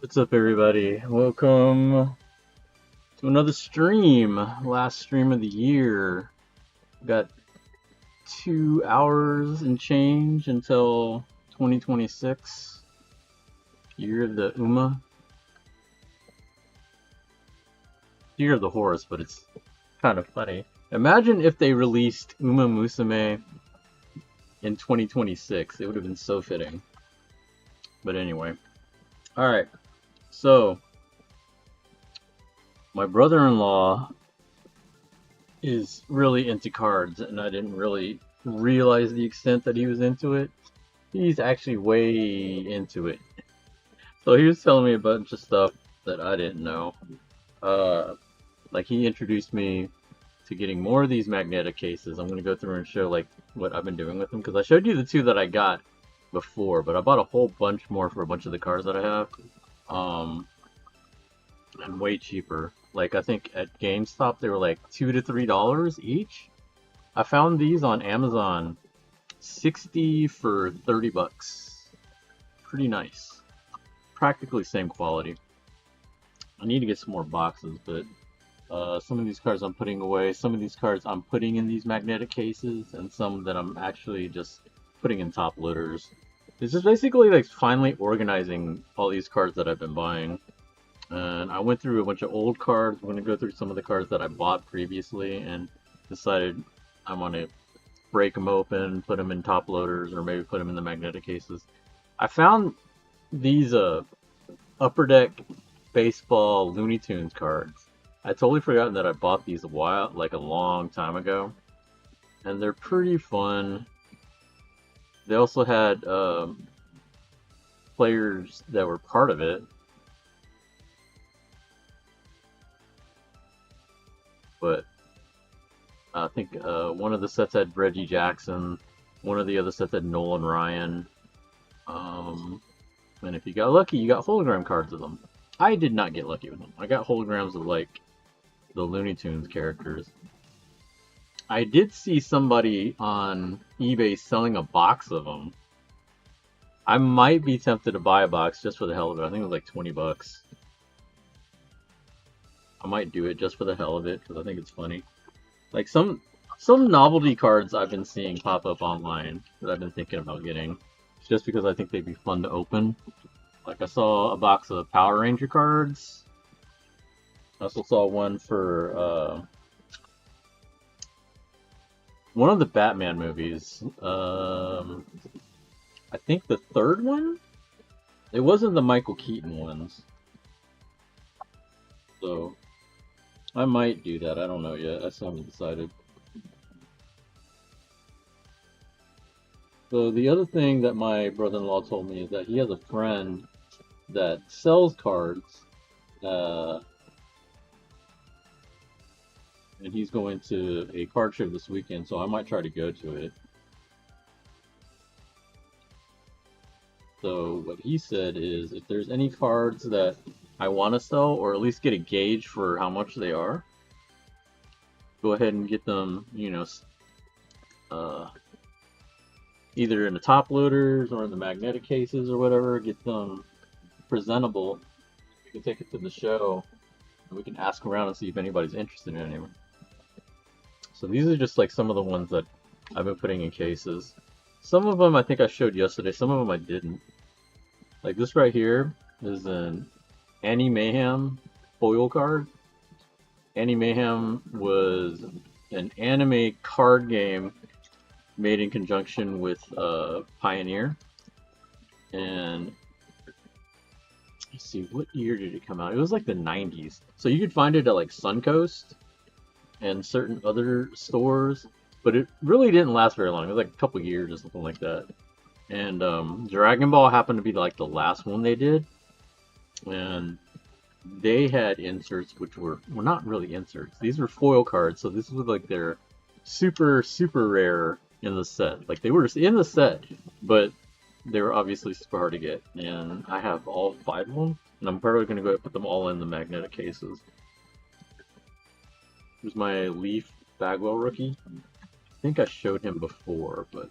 What's up, everybody? Welcome to another stream. Last stream of the year. Got 2 hours and change until 2026. Year of the Uma. Year of the horse, but it's kind of funny. Imagine if they released Uma Musume in 2026. It would have been so fitting. But anyway. Alright. So, my brother-in-law is really into cards, and I didn't really realize the extent that he was into it. He's actually way into it. So he was telling me a bunch of stuff that I didn't know. Like he introduced me to getting more of these magnetic cases. I'm going to go through and show like what I've been doing with them, because I showed you the two that I got before, but I bought a whole bunch more for a bunch of the cards that I have. And way cheaper. Like I think at GameStop they were like $2 to $3 each. I found these on Amazon 60 for 30 bucks. Pretty nice. Practically same quality. I need to get some more boxes, but some of these cards I'm putting away, some of these cards I'm putting in these magnetic cases, and some that I'm actually just putting in top loaders. This is basically like finally organizing all these cards that I've been buying. And I went through a bunch of old cards. I'm going to go through some of the cards that I bought previously and decided I want to break them open, put them in top loaders, or maybe put them in the magnetic cases. I found these Upper Deck Baseball Looney Tunes cards. I totally forgotten that I bought these a long time ago. And they're pretty fun. They also had players that were part of it. But I think one of the sets had Reggie Jackson, one of the other sets had Nolan Ryan, and if you got lucky, you got hologram cards of them. I did not get lucky with them. I got holograms of like the Looney Tunes characters. I did see somebody on eBay selling a box of them. I might be tempted to buy a box just for the hell of it. I think it was like 20 bucks. I might do it just for the hell of it, because I think it's funny. Like some novelty cards I've been seeing pop up online that I've been thinking about getting, just because I think they'd be fun to open. Like I saw a box of Power Ranger cards. I also saw one for one of the Batman movies. I think the third one? It wasn't the Michael Keaton ones. So I might do that. I don't know yet. I still haven't decided. So the other thing that my brother-in-law told me is that he has a friend that sells cards, and he's going to a card show this weekend, so I might try to go to it. So what he said is, if there's any cards that I want to sell, or at least get a gauge for how much they are, go ahead and get them, you know, either in the top loaders or in the magnetic cases or whatever. Get them presentable. We can take it to the show, and we can ask around and see if anybody's interested in any of them. So these are just like some of the ones that I've been putting in cases. Some of them I think I showed yesterday, some of them I didn't. Like this right here is an Annie Mayhem foil card. Annie Mayhem was an anime card game made in conjunction with Pioneer. And let's see, what year did it come out? It was like the 90s. So you could find it at like Suncoast and certain other stores, but it really didn't last very long. It was like a couple years or something like that. And Dragon Ball happened to be like the last one they did. And they had inserts which were not really inserts. These were foil cards, so this was like their super rare in the set. Like they were in the set, but they were obviously super hard to get. And I have all 5 of them, and I'm probably going to go ahead and put them all in the magnetic cases. Here's my Leaf Bagwell rookie. I think I showed him before, but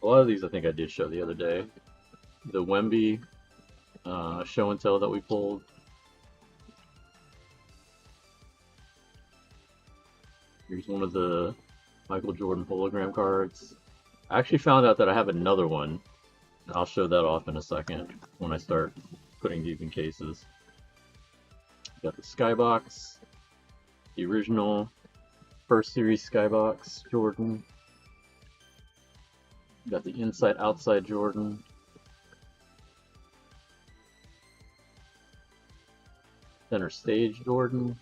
a lot of these I think I did show the other day. The Wemby show and tell that we pulled. Here's one of the Michael Jordan hologram cards. I actually found out that I have another one. I'll show that off in a second when I start putting these in cases. Got the Skybox, the original first series Skybox Jordan. Got the inside outside Jordan. Center stage Jordan.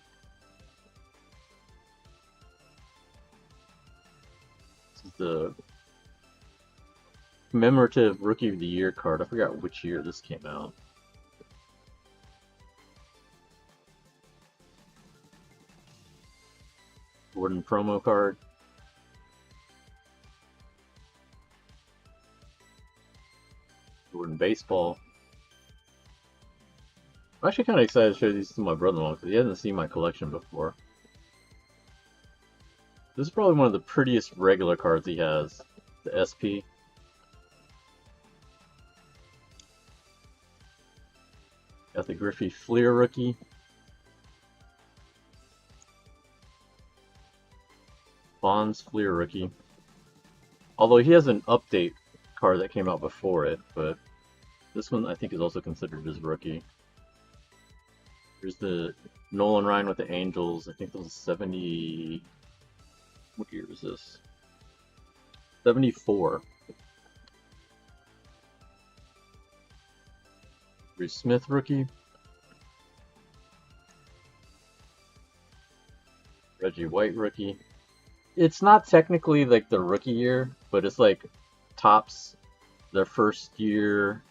This is the commemorative Rookie of the Year card. I forgot which year this came out. Jordan promo card. Jordan baseball. I'm actually kind of excited to show these to my brother-in-law because he hasn't seen my collection before. This is probably one of the prettiest regular cards he has, the SP. Got the Griffey Fleer rookie. Bonds Fleer rookie. Although he has an update card that came out before it, but this one I think is also considered his rookie. Here's the Nolan Ryan with the Angels. I think this was 70... What year is this? 74. Bruce Smith rookie. Reggie White rookie. It's not technically like the rookie year, but it's like Topps their first year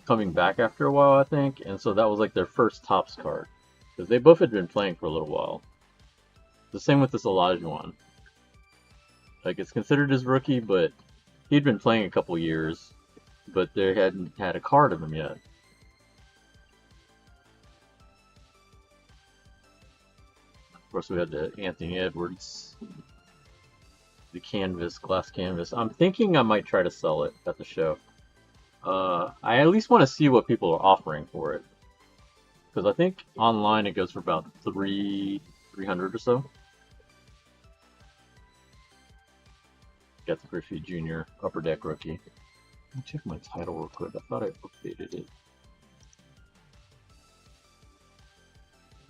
coming back after a while, I think, and so that was like their first Topps card because they both had been playing for a little while. The same with this Olajuwon. Like, it's considered his rookie, but he'd been playing a couple years, but they hadn't had a card of him yet. Of course, we had the Anthony Edwards, the canvas, glass canvas. I'm thinking I might try to sell it at the show. I at least want to see what people are offering for it, because I think online it goes for about 300 or so. Got the Griffey Jr. Upper Deck rookie. Let me check my title real quick. I thought I updated it.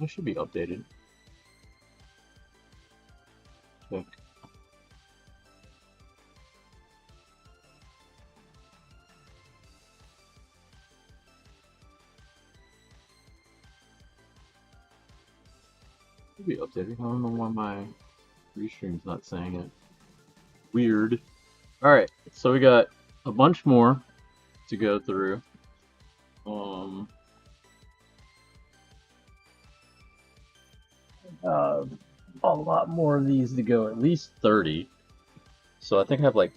It should be updated. Check. Should be updated. I don't know why my restream's not saying it. Weird. Alright, so we got a bunch more to go through. A lot more of these to go, at least 30. So I think I have like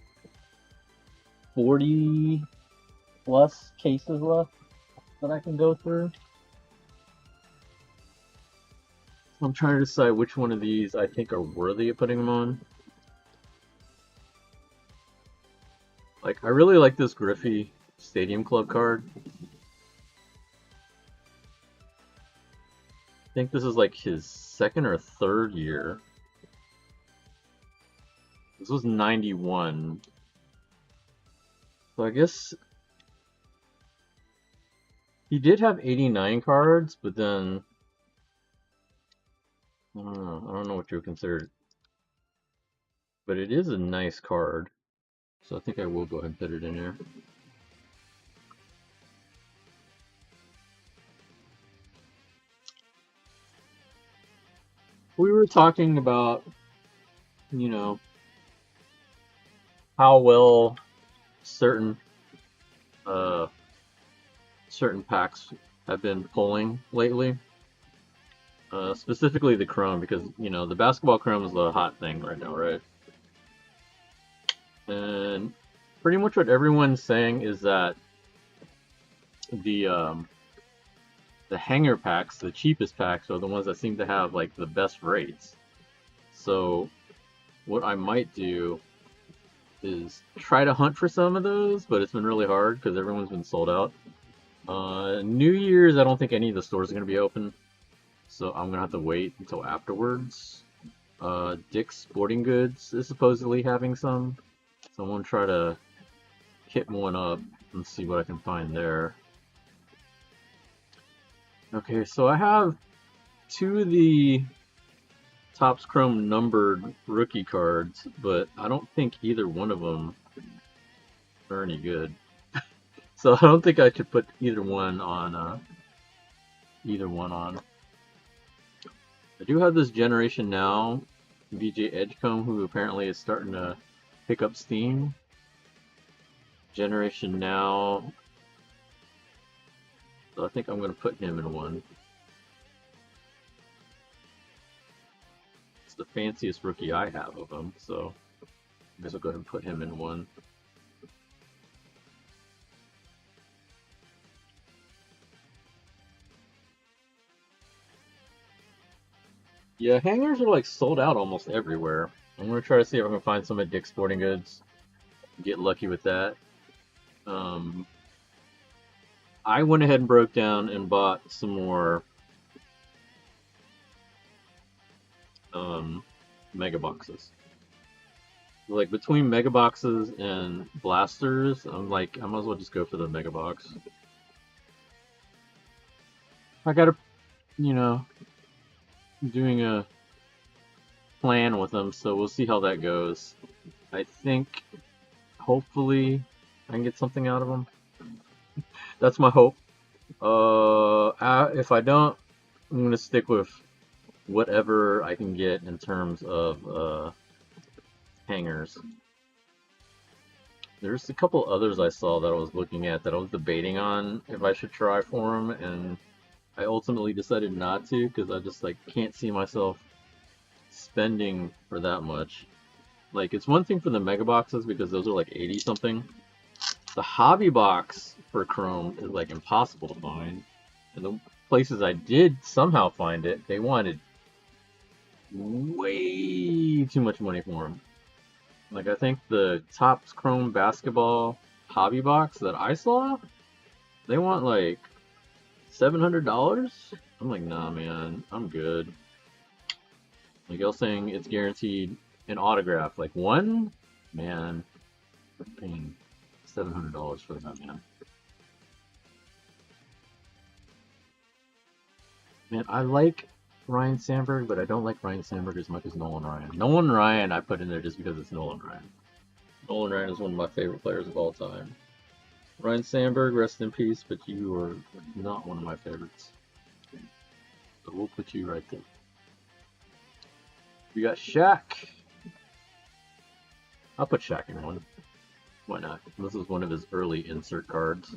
40 plus cases left that I can go through. I'm trying to decide which one of these I think are worthy of putting them on. Like, I really like this Griffey Stadium Club card. I think this is like his second or third year. This was 91. So I guess he did have 89 cards, but then I don't know what you would consider. But it is a nice card. So I think I will go ahead and put it in there. We were talking about, you know, how well certain packs have been pulling lately. Specifically the Chrome, because, you know, the basketball Chrome is the hot thing right now, right? And pretty much what everyone's saying is that the the hanger packs, the cheapest packs, are the ones that seem to have like the best rates. So what I might do is try to hunt for some of those, but it's been really hard because everyone's been sold out. New Year's, I don't think any of the stores are going to be open, so I'm going to have to wait until afterwards. Dick's Sporting Goods is supposedly having some, so I'm going to try to hit one up and see what I can find there. Okay, so I have two of the Topps Chrome numbered rookie cards, but I don't think either one of them are any good. So I don't think I could put either one on. I do have this Generation Now VJ Edgecombe, who apparently is starting to pick up steam. Generation Now. So I think I'm going to put him in one. It's the fanciest rookie I have of him, so I guess I'll go ahead and put him in one. Yeah, hangers are like sold out almost everywhere. I'm gonna try to see if I can find some at Dick's Sporting Goods. Get lucky with that. I went ahead and broke down and bought some more mega boxes. Like between mega boxes and blasters, I'm like, I might as well just go for the mega box. I gotta, you know, doing a plan with them, so we'll see how that goes. I think hopefully I can get something out of them. That's my hope. If I don't, I'm gonna stick with whatever I can get in terms of hangers. There's a couple others I saw that I was looking at that I was debating on if I should try for them, and I ultimately decided not to because I just like can't see myself spending for that much. Like, it's one thing for the mega boxes because those are like 80 something. The hobby box for Chrome is like impossible to find, and the places I did somehow find it, they wanted way too much money for them. Like, I think the Topps Chrome basketball hobby box that I saw, they want like $700. I'm like, nah, man, I'm good. Like, y'all saying it's guaranteed an autograph. Like, one? Man, I'm paying $700 for that, man. Man, I like Ryan Sandberg, but I don't like Ryan Sandberg as much as Nolan Ryan. Nolan Ryan I put in there just because it's Nolan Ryan. Nolan Ryan is one of my favorite players of all time. Ryan Sandberg, rest in peace, but you are not one of my favorites. So we'll put you right there. We got Shaq. I'll put Shaq in one. Why not? This is one of his early insert cards.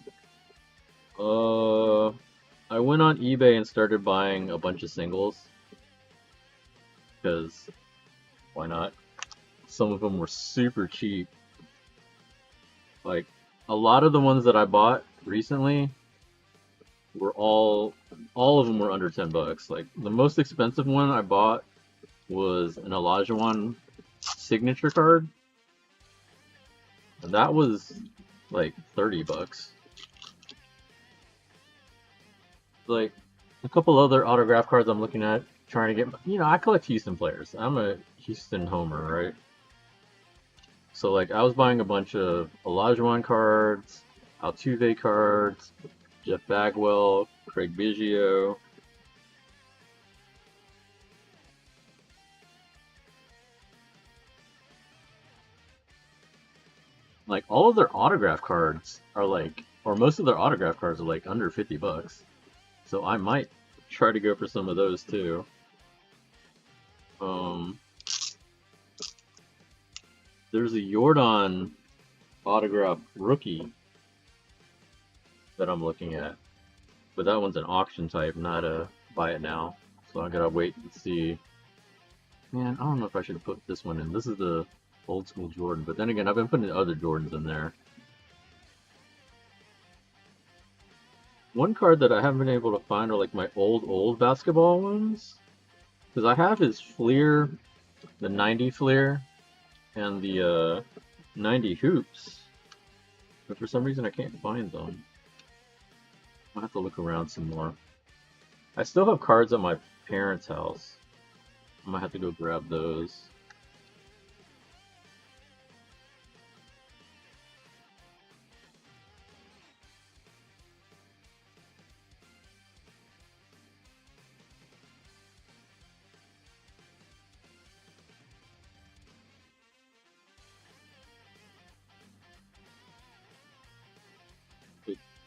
I went on eBay and started buying a bunch of singles. Because, why not? Some of them were super cheap. Like, a lot of the ones that I bought recently were all of them were under 10 bucks. Like, the most expensive one I bought was an Olajuwon signature card. And that was like 30 bucks. Like, a couple other autograph cards I'm looking at, trying to get, I collect Houston players. I'm a Houston homer, right? So, like, I was buying a bunch of Olajuwon cards, Altuve cards, Jeff Bagwell, Craig Biggio. Like, all of their autograph cards are like, or most of their autograph cards are like under 50 bucks. So I might try to go for some of those too. There's a Jordan autograph rookie that I'm looking at, but that one's an auction type, not a buy it now. So I gotta wait and see. Man, I don't know if I should have put this one in. This is the old school Jordan, but then again, I've been putting other Jordans in there. One card that I haven't been able to find are like my old basketball ones. Because I have his Fleer, the 90 Fleer, and the 90 Hoops. But for some reason I can't find them. I'll have to look around some more. I still have cards at my parents' house. I might have to go grab those.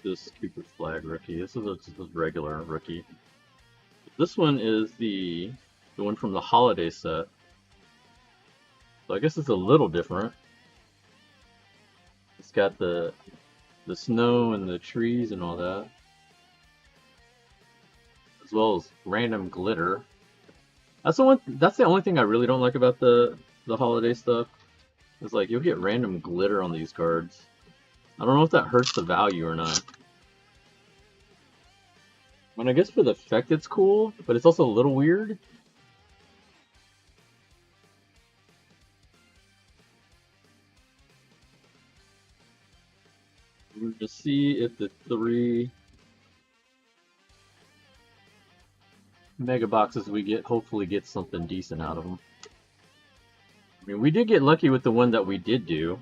This Cooper Flag rookie. This is just a regular rookie. This one is the one from the holiday set. So I guess it's a little different. It's got the snow and the trees and all that, as well as random glitter. That's the one. That's the only thing I really don't like about the holiday stuff. It's like you'll get random glitter on these cards. I don't know if that hurts the value or not. And I guess for the effect it's cool, but it's also a little weird. We're going to see if the 3 mega boxes we get hopefully get something decent out of them. I mean, we did get lucky with the one that we did do.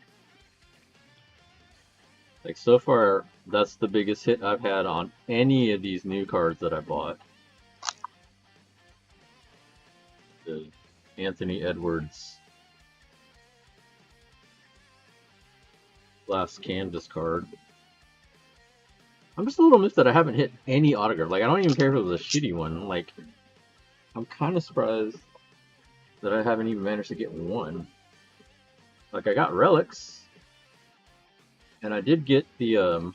Like, so far, that's the biggest hit I've had on any of these new cards that I bought. The Anthony Edwards last canvas card. I'm just a little miffed that I haven't hit any autograph. Like, I don't even care if it was a shitty one. Like, I'm kind of surprised that I haven't even managed to get one. Like, I got relics. And I did get the, I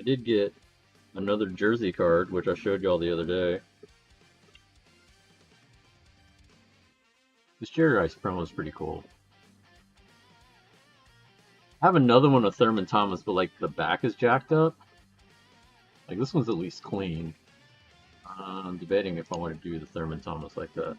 did get another jersey card, which I showed y'all the other day. This Jerry Rice promo is pretty cool. I have another one of Thurman Thomas, but like the back is jacked up. Like this one's at least clean. I'm debating if I want to do the Thurman Thomas like that.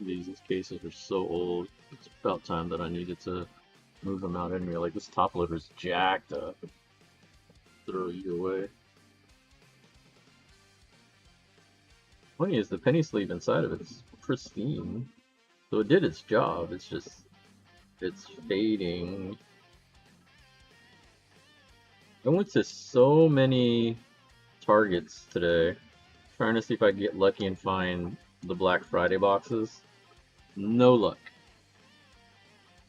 These cases are so old. It's about time that I needed to move them out anyway. Like this top loader's jacked up. Throw you away. Funny is the penny sleeve inside of it's pristine. So it did its job. It's just it's fading. I went to so many Targets today, trying to see if I could get lucky and find the Black Friday boxes. No luck.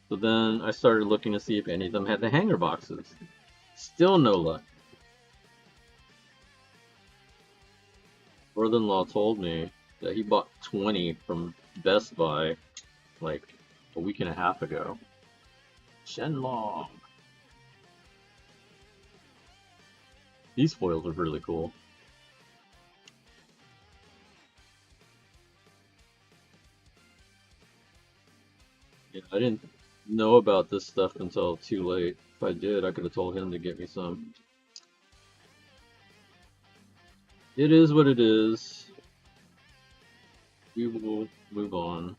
So then I started looking to see if any of them had the hanger boxes. Still no luck. Brother-in-law told me that he bought 20 from Best Buy like a week and a half ago. Shenlong. These foils are really cool. Yeah, I didn't know about this stuff until too late. If I did, I could have told him to get me some. It is what it is. We will move on.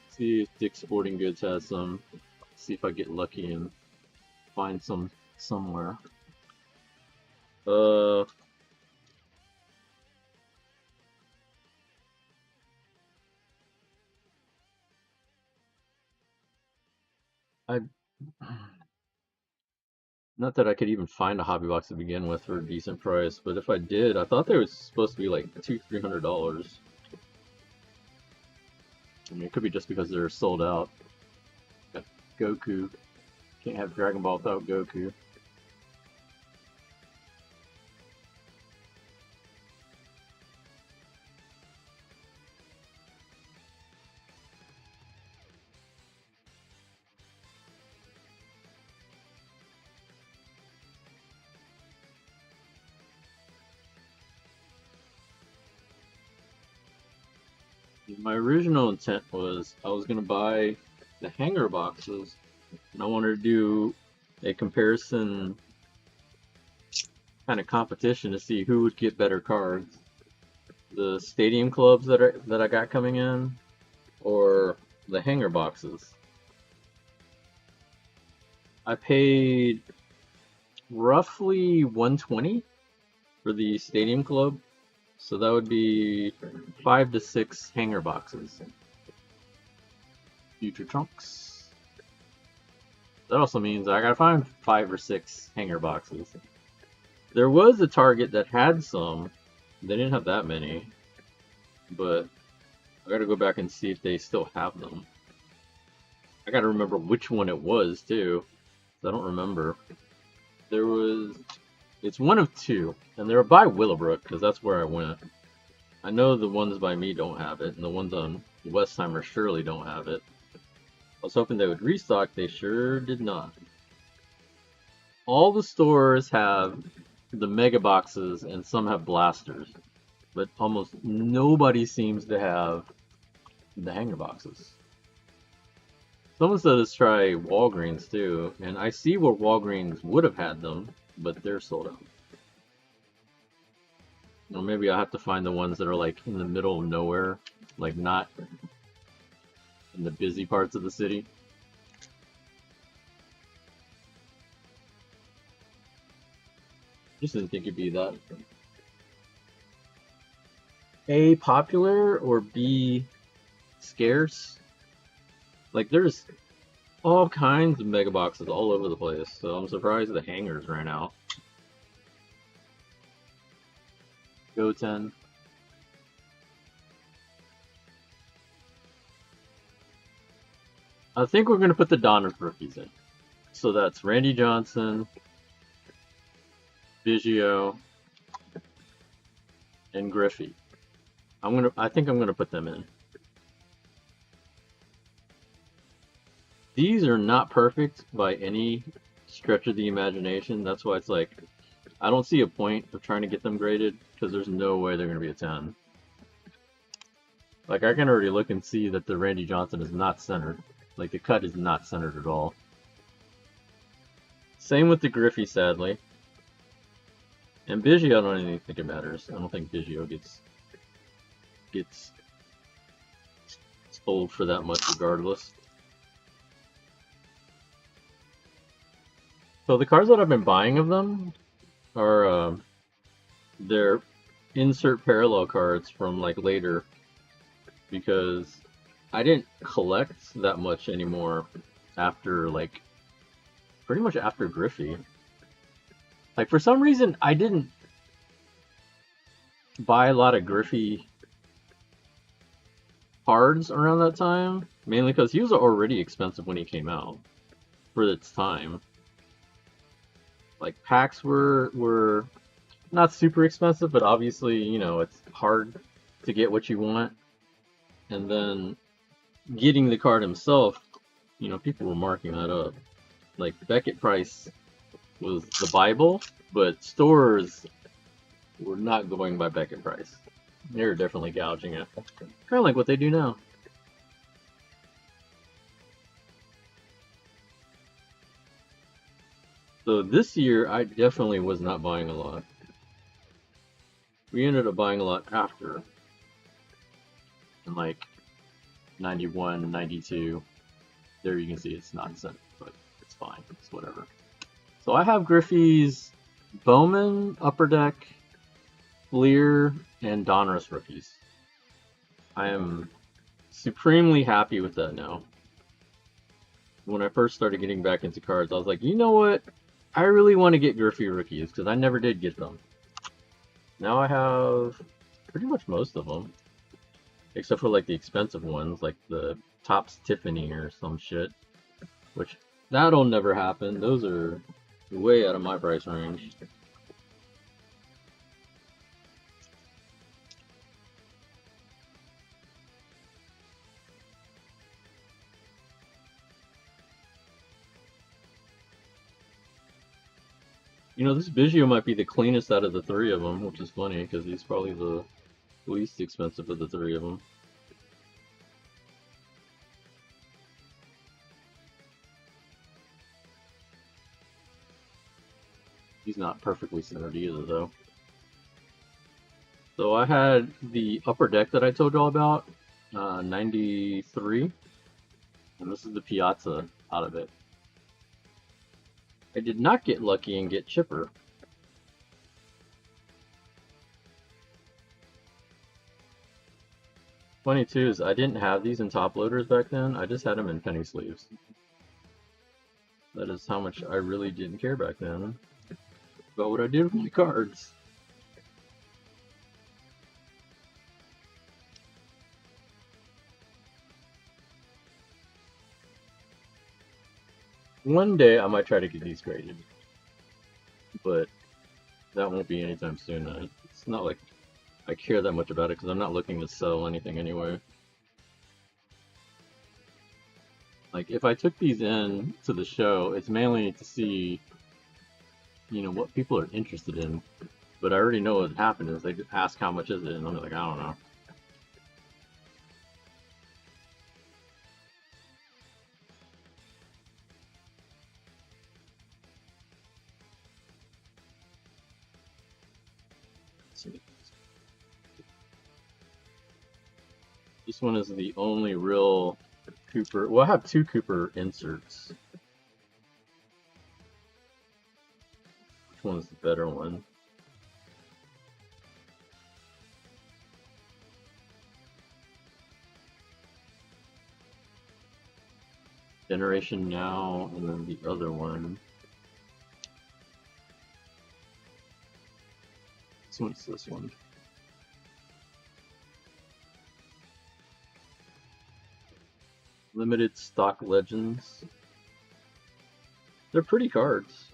See if Dick's Sporting Goods has some. See if I get lucky and find some somewhere. I not that I could even find a hobby box to begin with for a decent price, but if I did, I thought they were supposed to be like $200-300. I mean, it could be just because they're sold out. Got Goku. Can't have Dragon Ball without Goku. My original intent was I was going to buy the hanger boxes, and I wanted to do a comparison kind of competition to see who would get better cards. The stadium clubs that I got coming in, or the hanger boxes. I paid roughly 120 for the stadium club, so that would be 5 to 6 hanger boxes. Future trunks. That also means I gotta find 5 or 6 hanger boxes. There was a Target that had some. They didn't have that many, but I gotta go back and see if they still have them. I gotta remember which one it was too. I don't remember. There was. It's one of two, and they were by Willowbrook because that's where I went. I know the ones by me don't have it, and the ones on Westheimer surely don't have it. I was hoping they would restock. They sure did not. All the stores have the mega boxes, and some have blasters, but almost nobody seems to have the hanger boxes. Someone said let's try Walgreens too, and I see where Walgreens would have had them, but they're sold out. Or maybe I'll have to find the ones that are like in the middle of nowhere, like not in the busy parts of the city. Just didn't think it'd be that A, popular, or B, scarce. Like there's all kinds of mega boxes all over the place, so I'm surprised the hangers ran out. Goten. I think we're gonna put the Donruss rookies in. So that's Randy Johnson, Biggio, and Griffey. I think I'm gonna put them in. These are not perfect by any stretch of the imagination. That's why it's like I don't see a point of trying to get them graded because there's no way they're gonna be a 10. Like I can already look and see that the Randy Johnson is not centered. Like the cut is not centered at all. Same with the Griffey, sadly. And Biggio, I don't even think it matters. I don't think Biggio gets sold for that much regardless. So the cards that I've been buying of them are their insert parallel cards from like later, because I didn't collect that much anymore after like pretty much after Griffey. Like for some reason I didn't buy a lot of Griffey cards around that time, mainly because he was already expensive when he came out for its time. Like packs were not super expensive, but obviously, you know, it's hard to get what you want. And then getting the card himself, you know, people were marking that up. Like Beckett price was the Bible, but stores were not going by Beckett price. They were definitely gouging it. Kind of like what they do now. So this year, I definitely was not buying a lot. We ended up buying a lot after. In like 91, 92. There you can see it's not centered, but it's fine. It's whatever. So I have Griffey's Bowman, Upper Deck, Lear, and Donruss rookies. I am supremely happy with that now. When I first started getting back into cards, I was like, you know what? I really want to get Griffey rookies because I never did get them. Now I have pretty much most of them. except for like the expensive ones, like the Topps Tiffany or some shit, which that'll never happen. Those are way out of my price range. You know, this Biggio might be the cleanest out of the three of them, which is funny because he's probably the least expensive of the three of them. He's not perfectly centered either, though. So I had the upper deck that I told y'all about, 93, and this is the Piazza out of it. I did not get lucky and get chipper. Funny too is I didn't have these in top loaders back then. I just had them in penny sleeves. That is how much I really didn't care back then about what I did with my cards. One day I might try to get these graded, but that won't be anytime soon. It's not like I care that much about it because I'm not looking to sell anything anyway. Like if I took these in to the show, it's mainly to see, you know, what people are interested in. But I already know what happened is they ask how much is it, and I'm like, I don't know. This one is the only real Cooper. Well, I have two Cooper inserts. Which one is the better one? Generation Now, and then the other one. This one's this one. Limited Stock Legends. They're pretty cards.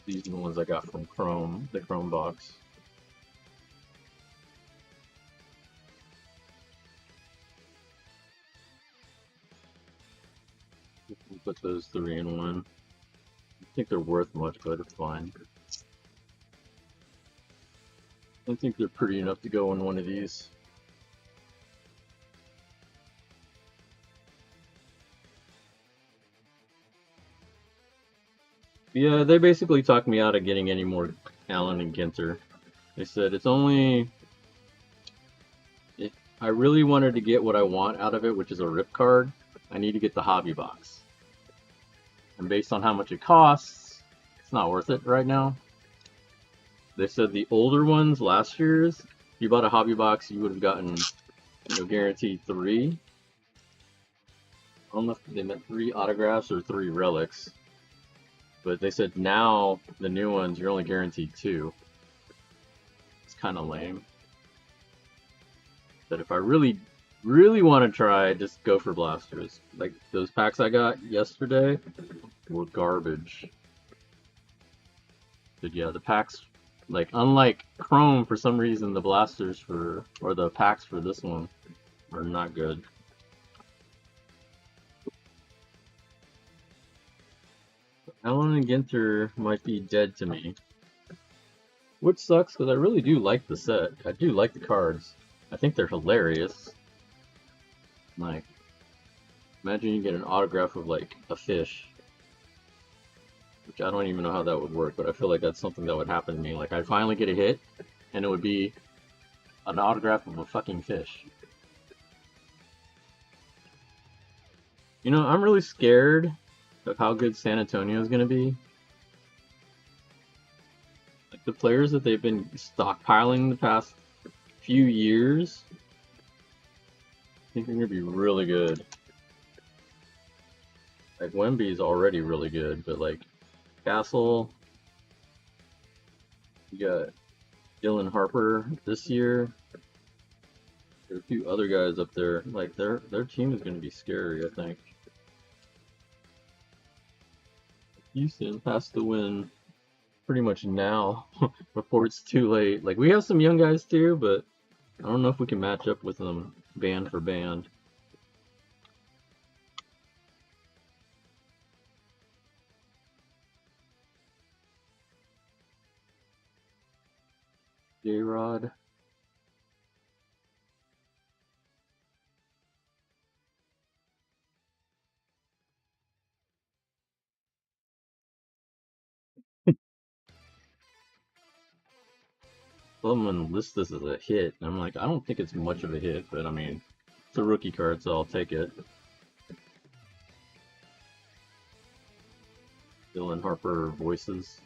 These are the ones I got from Chrome, the Chrome box. We'll put those three in one. I think they're worth much, but it's fine. I think they're pretty enough to go in one of these. Yeah, they basically talked me out of getting any more Allen and Ginter. They said it's only if I really wanted to get what I want out of it, which is a rip card, I need to get the hobby box. And based on how much it costs, it's not worth it right now. They said the older ones, last year's, if you bought a hobby box, you would have gotten, you know, guaranteed 3. I don't know if they meant 3 autographs or 3 relics. But they said now, the new ones, you're only guaranteed 2. It's kind of lame. But if I really, really want to try, just go for blasters. Like, those packs I got yesterday were garbage. But yeah, the packs, like, unlike Chrome, for some reason, the blasters for, or the packs for this one are not good. Allen and Ginter might be dead to me. Which sucks, because I really do like the set. I do like the cards. I think they're hilarious. Like, imagine you get an autograph of, like, a fish. Which I don't even know how that would work, but I feel like that's something that would happen to me. Like, I'd finally get a hit, and it would be an autograph of a fucking fish. You know, I'm really scared of how good San Antonio is going to be. Like, the players that they've been stockpiling the past few years, I think they're going to be really good. Like, Wemby's already really good, but, like, Castle, you got Dylan Harper this year. There's a few other guys up there. Like their team is going to be scary, I think. Houston has to win pretty much now before it's too late. Like we have some young guys too, but I don't know if we can match up with them band for band. J-Rod. Someone lists this as a hit, and I'm like, I don't think it's much of a hit, but I mean, it's a rookie card, so I'll take it. Dylan Harper voices.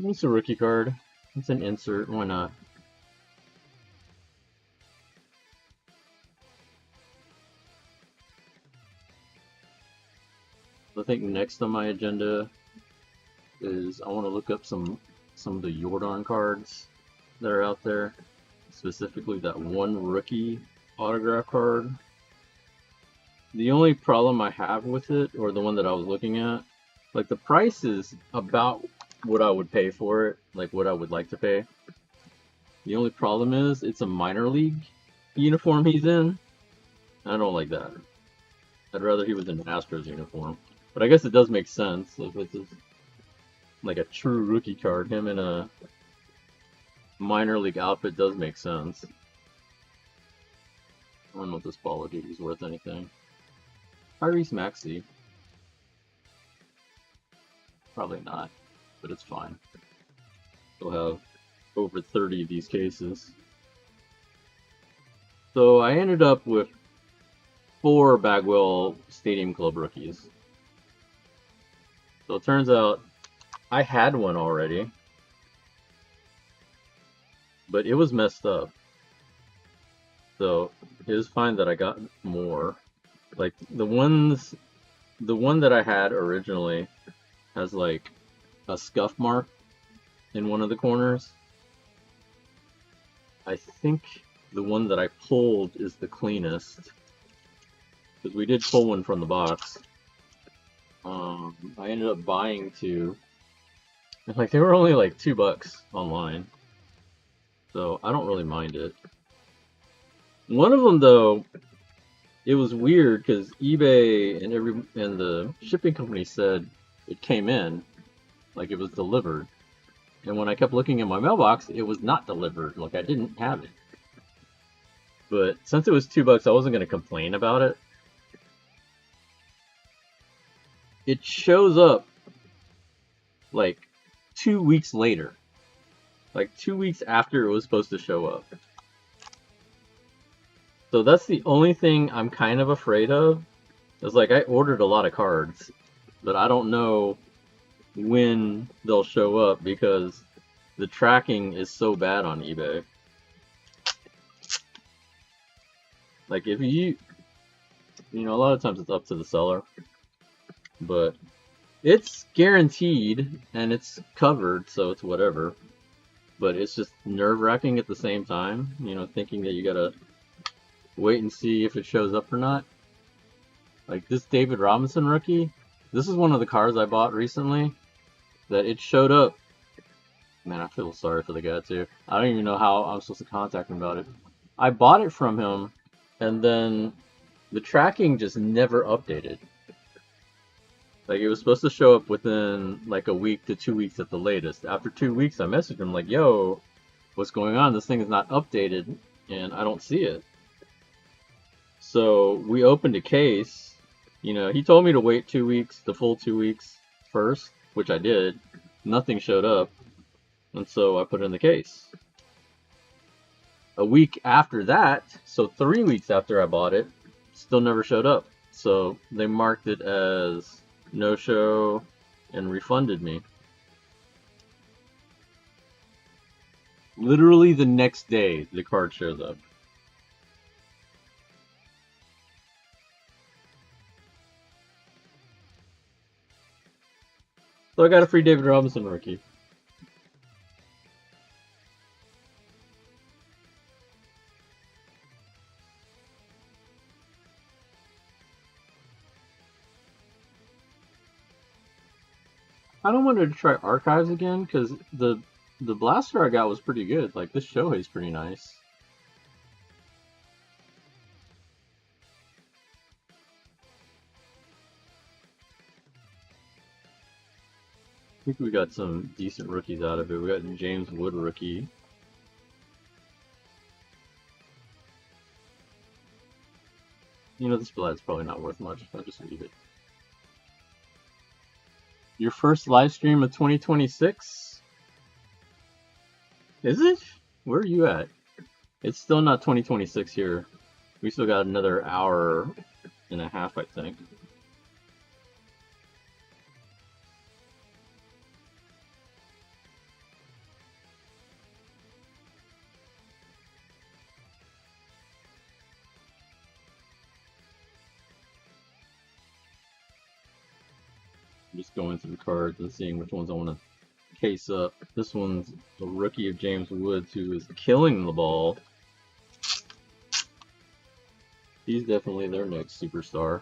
It's a rookie card. It's an insert. Why not? I think next on my agenda is I want to look up some of the Jordan cards that are out there. Specifically that one rookie autograph card. The only problem I have with it, or the one that I was looking at, like the price is about what I would pay for it, like what I would like to pay. The only problem is it's a minor league uniform he's in. I don't like that. I'd rather he was in an Astros uniform. But I guess it does make sense if it's like a true rookie card. Him in a minor league outfit does make sense. I don't know if this Ball of Duty is worth anything. Tyrese Maxey. Probably not, but it's fine. We'll have over 30 of these cases. So I ended up with 4 Bagwell Stadium Club rookies. So it turns out I had one already, but it was messed up. So it was fine that I got more. Like the one that I had originally has like a scuff mark in one of the corners. I think the one that I pulled is the cleanest, because we did pull one from the box. I ended up buying 2, and like they were only like $2 online, so I don't really mind it. One of them though, it was weird because eBay and the shipping company said it came in, like it was delivered. And when I kept looking in my mailbox, it was not delivered. Like I didn't have it. But since it was $2, I wasn't going to complain about it. It shows up like 2 weeks later. Like 2 weeks after it was supposed to show up. So that's the only thing I'm kind of afraid of. It's like I ordered a lot of cards, but I don't know when they'll show up because the tracking is so bad on eBay. Like if you know, a lot of times it's up to the seller, but it's guaranteed and it's covered, so it's whatever. But it's just nerve-wracking at the same time, you know, thinking that you gotta wait and see if it shows up or not. Like this David Robinson rookie, this is one of the cards I bought recently that it showed up. Man, I feel sorry for the guy too. I don't even know how I'm supposed to contact him about it. I bought it from him, and then the tracking just never updated. Like it was supposed to show up within like a week to 2 weeks at the latest. After 2 weeks, I messaged him like, "Yo, what's going on? This thing is not updated, and I don't see it." So we opened a case. You know, he told me to wait 2 weeks, the full 2 weeks first, which I did. Nothing showed up, and so I put it in the case. A week after that, so 3 weeks after I bought it, still never showed up. So they marked it as no-show and refunded me. Literally the next day, the card shows up. So I got a free David Robinson rookie. I don't want to try archives again because the blaster I got was pretty good. Like this Shohei's pretty nice. I think we got some decent rookies out of it. We got James Wood rookie. You know, this blad's probably not worth much. I'll just leave it. Your first live stream of 2026? Is it? Where are you at? It's still not 2026 here. We still got another hour and a half, I think. I'm just going through the cards and seeing which ones I want to case up. This one's a rookie of James Woods, who is killing the ball. He's definitely their next superstar.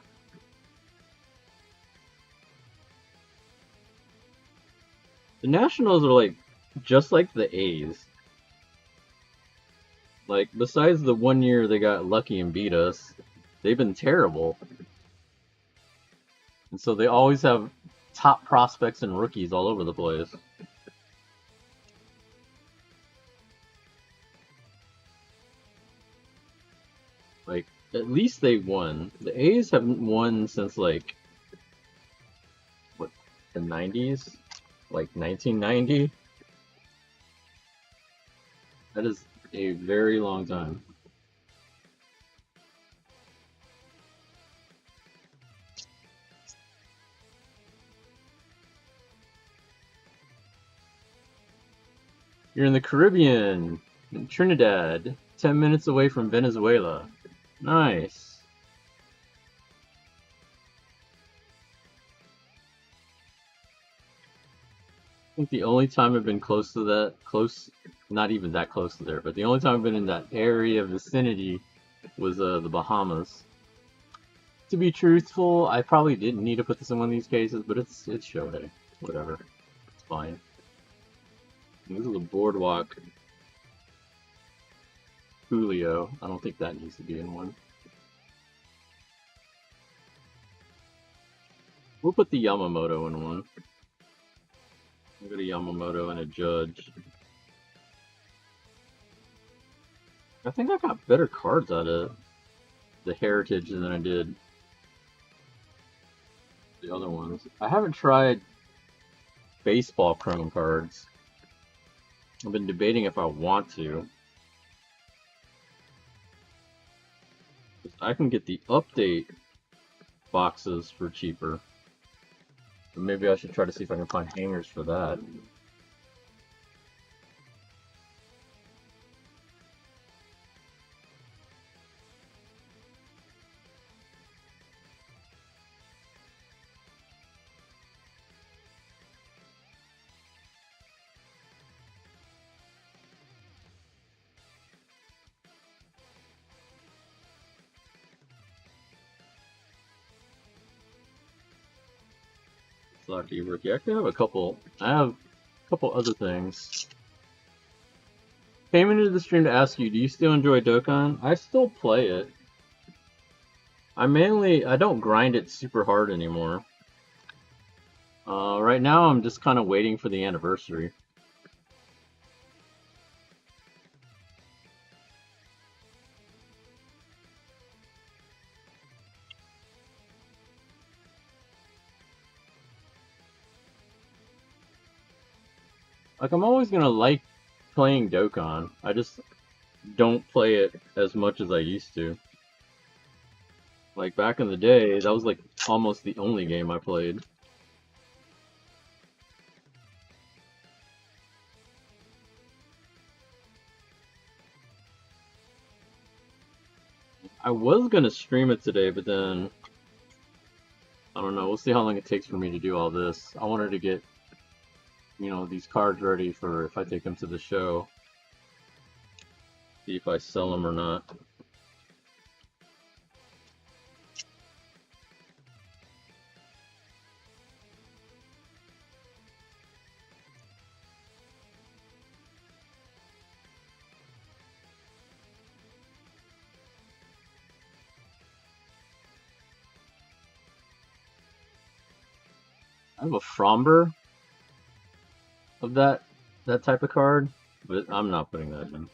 The Nationals are like just like the A's. Like, besides the 1 year they got lucky and beat us, they've been terrible. And so they always have top prospects and rookies all over the place. Like, at least they won. The A's haven't won since, like, what, the 90s? Like, 1990? That is a very long time. You're in the Caribbean, in Trinidad, 10 minutes away from Venezuela. Nice. I think the only time I've been close to that, not even that close to there, but the only time I've been in that area vicinity was the Bahamas. To be truthful, I probably didn't need to put this in one of these cases, but it's Shohei. Whatever. It's fine. This is a Boardwalk Julio. I don't think that needs to be in one. We'll put the Yamamoto in one. We'll go to Yamamoto and a Judge. I think I got better cards out of the Heritage than I did the other ones. I haven't tried baseball Chrome cards. I've been debating if I want to. I can get the update boxes for cheaper. But maybe I should try to see if I can find hangers for that. Lucky rookie. I have a couple. I have a couple other things. Came into the stream to ask you, do you still enjoy Dokkan? I still play it. I don't grind it super hard anymore. Right now I'm just kind of waiting for the anniversary. Like, I'm always gonna like playing Dokkan. I just don't play it as much as I used to. Like, back in the day, that was like almost the only game I played. I was gonna stream it today, but then I don't know. We'll see how long it takes for me to do all this. I wanted to get you know, these cards ready for if I take them to the show. See if I sell them or not. I have a Fromber of that type of card, but I'm not putting that in.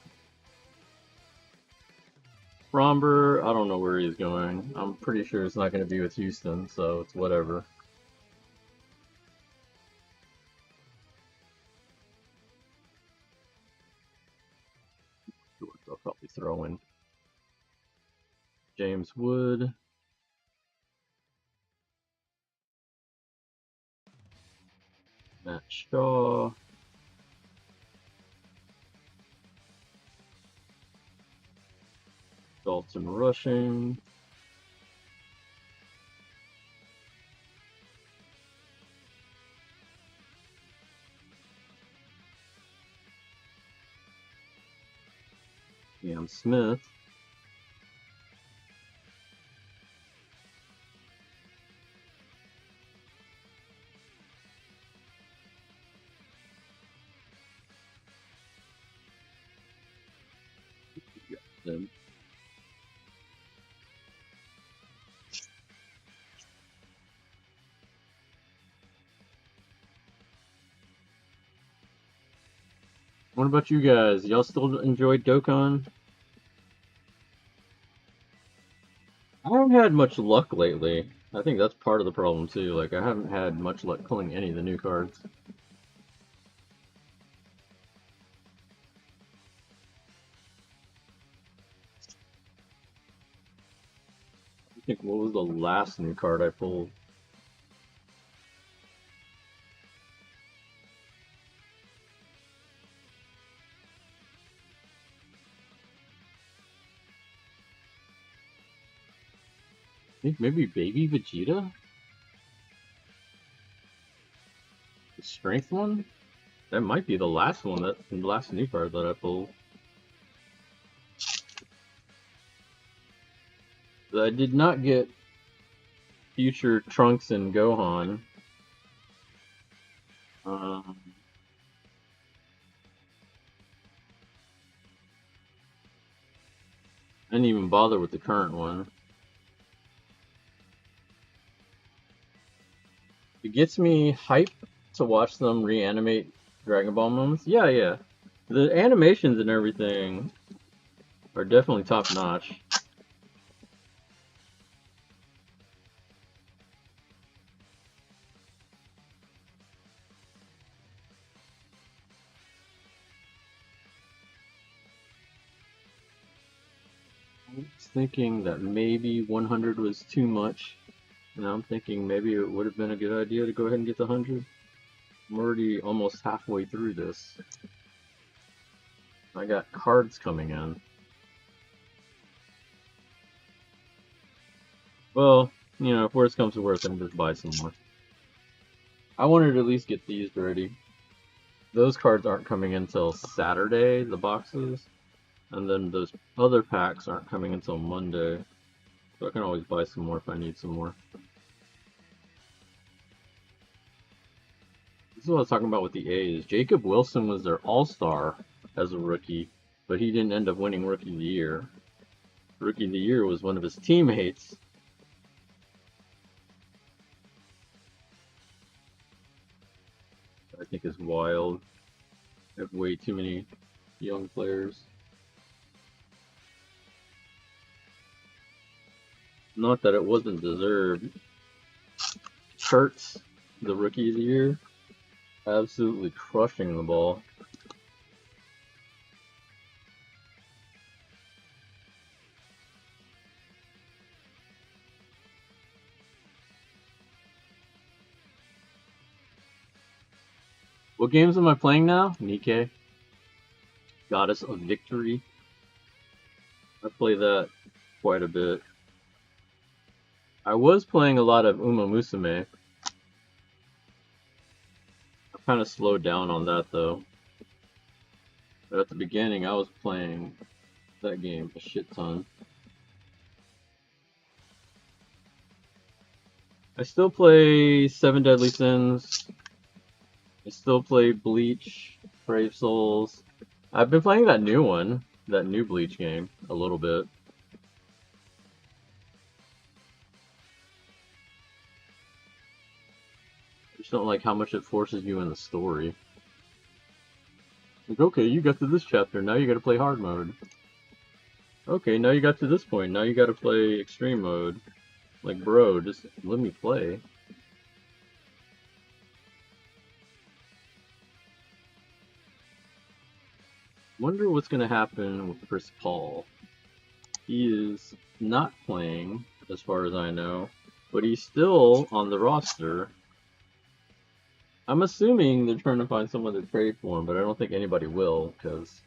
Fromber, I don't know where he's going. I'm pretty sure it's not going to be with Houston, so it's whatever. I'll probably throw in James Wood. Matt Shaw. Dalton Rushing. Cam Smith. Then what about you guys? Y'all still enjoy Dokkan? I haven't had much luck lately. I think that's part of the problem too. Like I haven't had much luck pulling any of the new cards. I think what was the last new card I pulled? I think maybe Baby Vegeta? The strength one? That might be the last one, that the last new card that I pulled. I did not get future Trunks and Gohan. Um, I didn't even bother with the current one. It gets me hype to watch them reanimate Dragon Ball moments. Yeah, yeah. The animations and everything are definitely top notch. I was thinking that maybe 100 was too much. And I'm thinking maybe it would have been a good idea to go ahead and get the 100. I'm already almost halfway through this. I got cards coming in. Well, you know, if worst comes to worst, I can just buy some more. I wanted to at least get these ready. Those cards aren't coming until Saturday, the boxes. And then those other packs aren't coming until Monday. So I can always buy some more if I need some more. This is what I was talking about with the A's. Jacob Wilson was their all-star as a rookie, but he didn't end up winning Rookie of the Year. Rookie of the Year was one of his teammates. I think is wild. They have way too many young players. Not that it wasn't deserved. Kurtz, the Rookie of the Year, absolutely crushing the ball. What games am I playing now? Nikkei. Goddess of Victory. I play that quite a bit. I was playing a lot of Uma Musume. I kind of slowed down on that though. But at the beginning, I was playing that game a shit ton. I still play Seven Deadly Sins. I still play Bleach, Brave Souls. I've been playing that new one, that new Bleach game, a little bit. I just don't like how much it forces you in the story. Like, okay, you got to this chapter, now you gotta play hard mode. Okay, now you got to this point, now you gotta play extreme mode. Like, bro, just let me play. Wonder what's gonna happen with Chris Paul. He is not playing, as far as I know, but he's still on the roster. I'm assuming they're trying to find someone to trade for him, but I don't think anybody will, because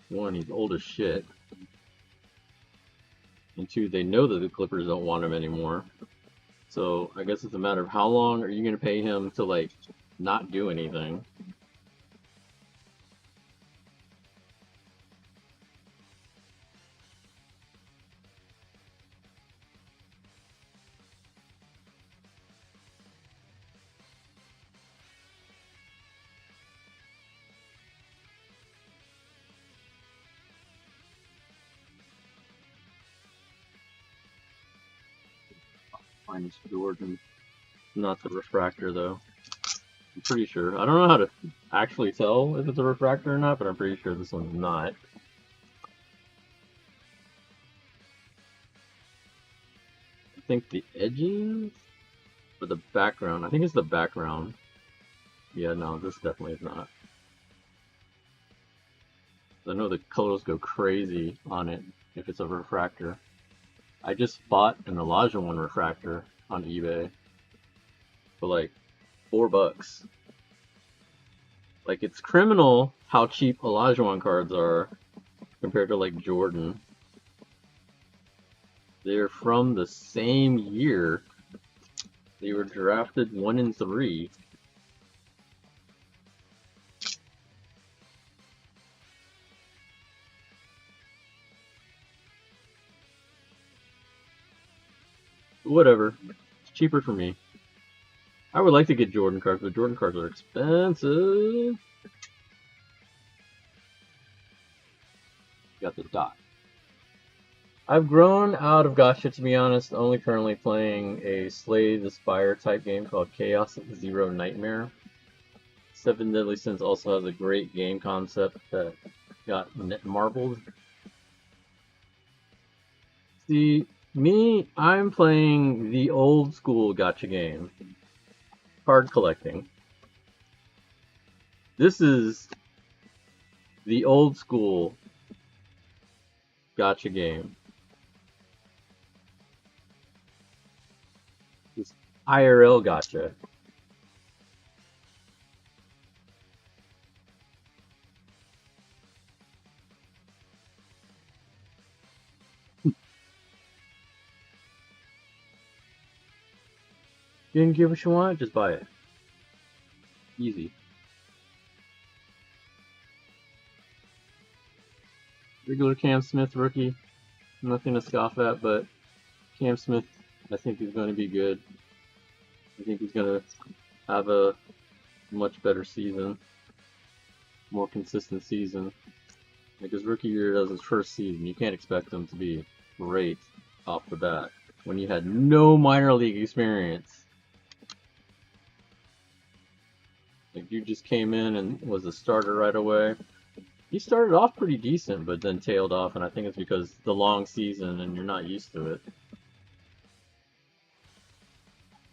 one, he's old as shit, and two, they know that the Clippers don't want him anymore. So I guess it's a matter of how long are you going to pay him to, like, not do anything. Minus Jordan. Not the refractor, though. I'm pretty sure. I don't know how to actually tell if it's a refractor or not, but I'm pretty sure this one's not. I think the edges or the background. I think it's the background. Yeah, no, this definitely is not. I know the colors go crazy on it if it's a refractor. I just bought an Elijah refractor on eBay for like $4. Like, it's criminal how cheap Elijah cards are compared to like Jordan. They're from the same year. They were drafted 1 and 3. Whatever. It's cheaper for me. I would like to get Jordan cards, but Jordan cards are expensive. Got the dot. I've grown out of gacha, to be honest, only currently playing a Slay the Spire type game called Chaos Zero Nightmare. Seven Deadly Sins also has a great game concept that got marbled. See, me, I'm playing the old school gacha game. Card collecting. This is the old school gacha game. This IRL gacha. You didn't get what you want? Just buy it. Easy. Regular Cam Smith rookie. Nothing to scoff at, but Cam Smith, I think, is going to be good. I think he's going to have a much better season. More consistent season. Like, his rookie year, that was his first season. You can't expect him to be great off the bat when you had no minor league experience. Like, you just came in and was a starter right away. He started off pretty decent, but then tailed off, and I think it's because the long season and you're not used to it.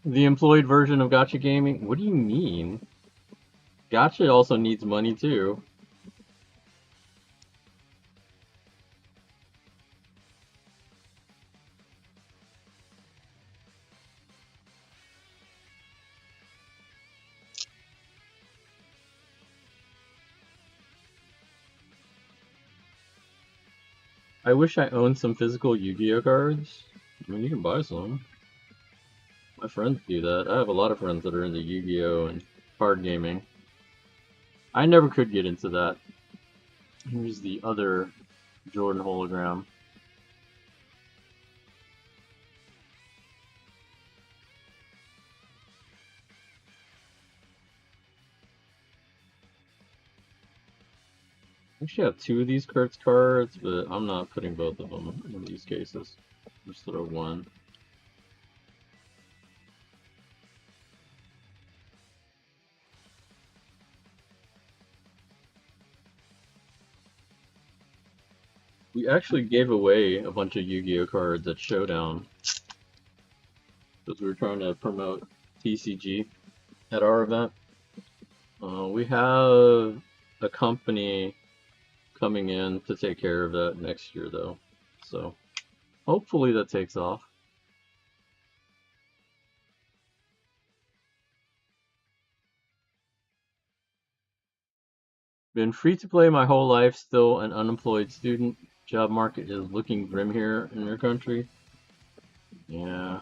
The employed version of gacha gaming? What do you mean? Gacha also needs money too. I wish I owned some physical Yu-Gi-Oh cards. I mean, you can buy some. My friends do that. I have a lot of friends that are into Yu-Gi-Oh and card gaming. I never could get into that. Here's the other Jordan hologram. I actually have two of these Kurtz cards, but I'm not putting both of them in these cases. Just throw one. We actually gave away a bunch of Yu-Gi-Oh cards at Showdown because we were trying to promote TCG at our event. We have a company coming in to take care of that next year, though. So hopefully that takes off. Been free to play my whole life, still an unemployed student. Job market is looking grim here in your country. Yeah,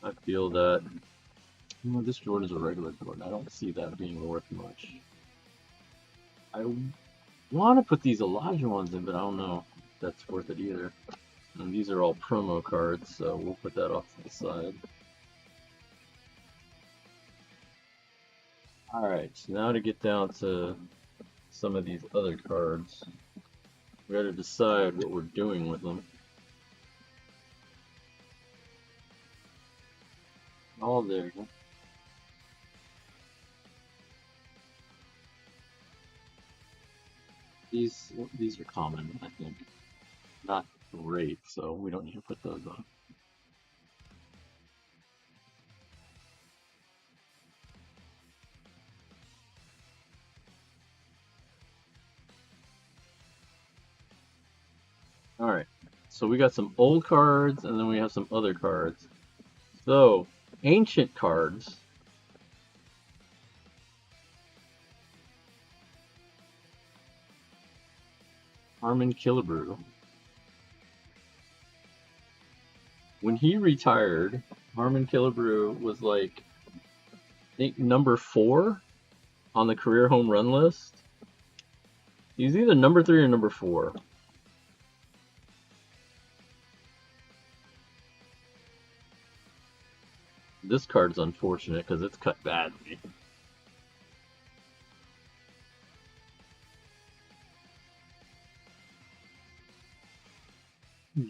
I feel that. You know, this Jordan is a regular Jordan. I don't see that being worth much. I want to put these Elijah ones in, but I don't know if that's worth it either. And these are all promo cards, so we'll put that off to the side. Alright, so now to get down to some of these other cards. We gotta decide what we're doing with them. All there. These are common, I think. Not great, so we don't need to put those on. Alright, so we got some old cards, and then we have some other cards. So, ancient cards. Harmon Killebrew. When he retired, Harmon Killebrew was like, I think, number 4 on the career home run list. He's either number 3 or number 4. This card's unfortunate because it's cut badly.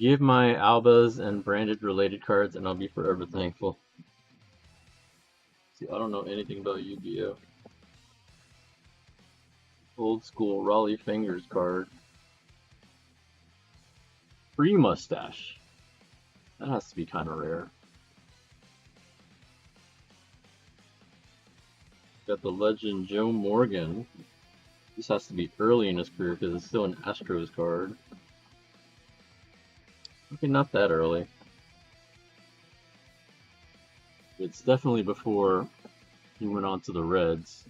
Give my Albas and branded related cards and I'll be forever thankful. See, I don't know anything about Yu-Gi-Oh! Old school Raleigh Fingers card. Free mustache. That has to be kind of rare. Got the legend Joe Morgan. This has to be early in his career because it's still an Astros card. Okay, not that early. It's definitely before he went on to the Reds.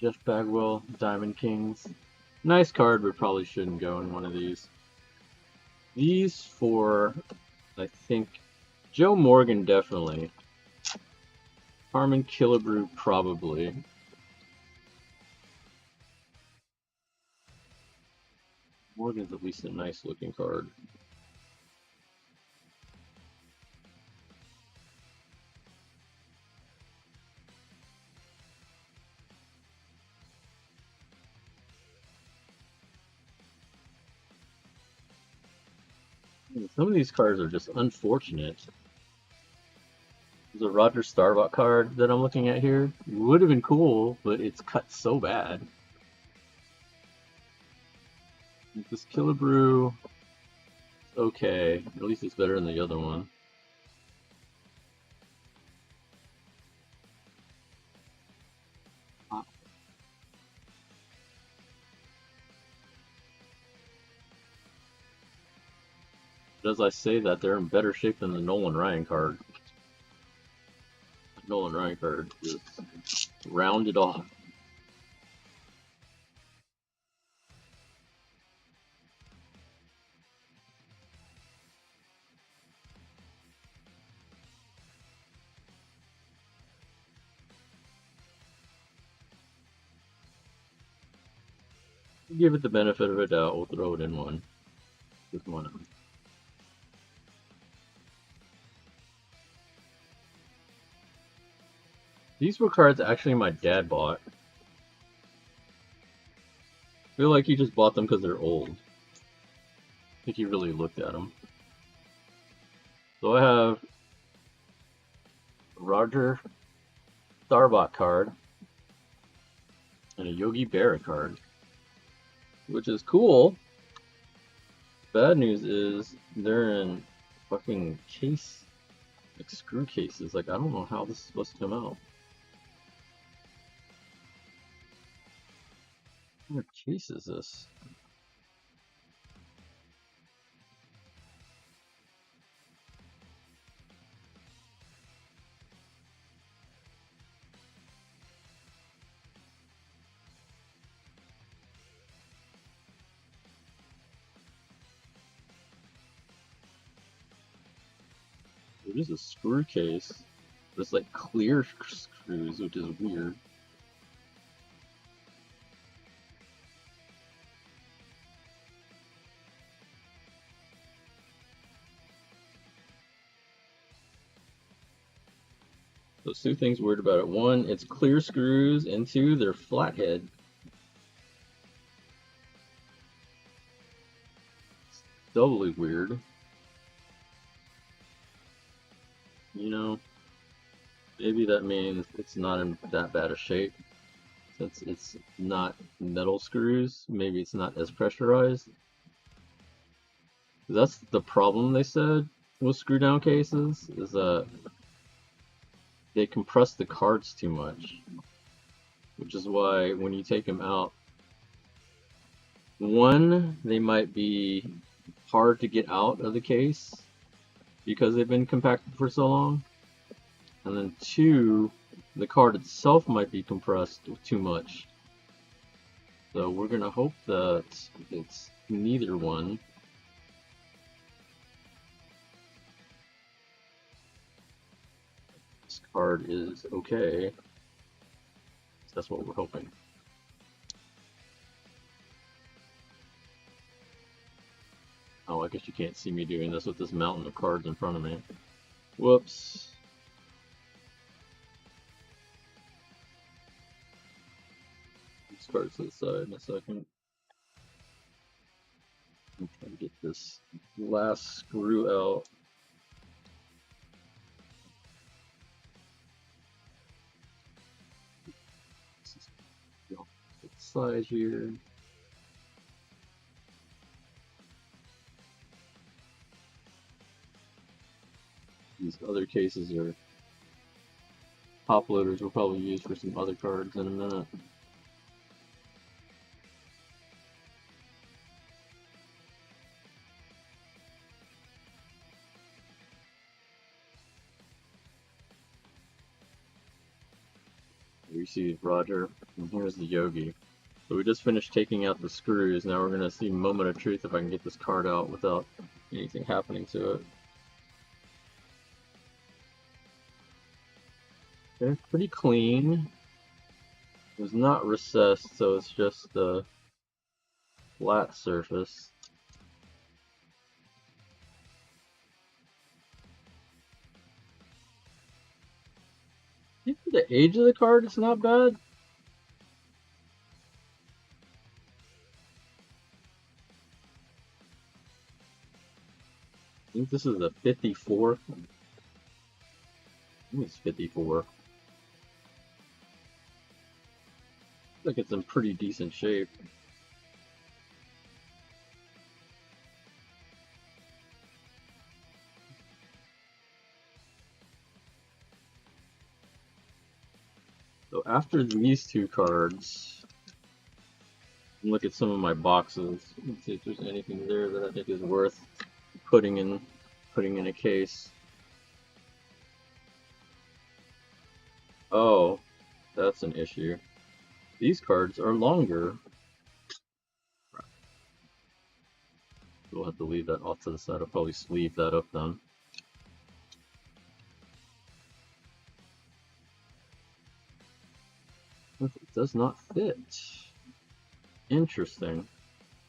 Jeff Bagwell, Diamond Kings. Nice card, but probably shouldn't go in one of these. These four, I think, Joe Morgan definitely. Harmon Killebrew probably. Morgan's at least a nice looking card. Some of these cards are just unfortunate. There's a Roger Starbuck card that I'm looking at here. It would have been cool, but it's cut so bad. This Killebrew, okay. At least it's better than the other one. But as I say that, they're in better shape than the Nolan Ryan card. The Nolan Ryan card just rounded off. Give it the benefit of a doubt. We'll throw it in one. Just one. These were cards actually my dad bought. I feel like he just bought them because they're old. I think he really looked at them. So I have Roger Starbuck card and a Yogi Berra card, which is cool. Bad news is they're in fucking case, like screw cases. Like, I don't know how this is supposed to come out. What case is this? It is a screw case. But it's like clear screws, which is weird. Those two things weird about it. One, it's clear screws, and two, they're flathead. It's doubly weird. You know, maybe that means it's not in that bad a shape. Since it's not metal screws, maybe it's not as pressurized. That's the problem, they said, with screw down cases, is that they compress the cards too much. Which is why when you take them out, one, they might be hard to get out of the case because they've been compacted for so long. And then two, the card itself might be compressed too much. So we're gonna hope that it's neither one. This card is okay. That's what we're hoping. Oh, I guess you can't see me doing this with this mountain of cards in front of me. Whoops. These cards to the side in a second. I'm trying to get this last screw out. Side here. These other cases are top loaders. We'll probably use for some other cards in a minute. We see Roger, and here's the Yogi. So we just finished taking out the screws. Now we're going to see Moment of Truth if I can get this card out without anything happening to it. Okay, pretty clean. It was not recessed, so it's just the flat surface. I think for the age of the card, it's not bad. I think this is a 54. I think it's 54. Like it's in pretty decent shape. So after these two cards, look at some of my boxes. Let's see if there's anything there that I think is worth putting in a case. Oh, that's an issue. These cards are longer. We'll have to leave that off to the side. I'll probably sleeve that up then. It does not fit. interesting.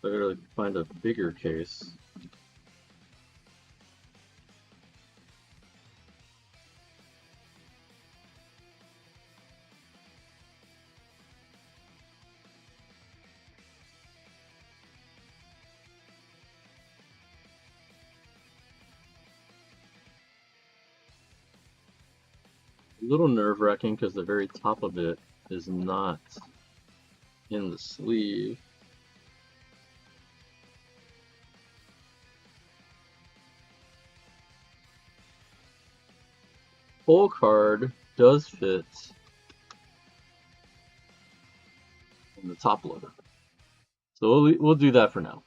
I gotta find a bigger case. A little nerve-wracking because the very top of it is not in the sleeve. Full card does fit in the top loader. So we'll do that for now.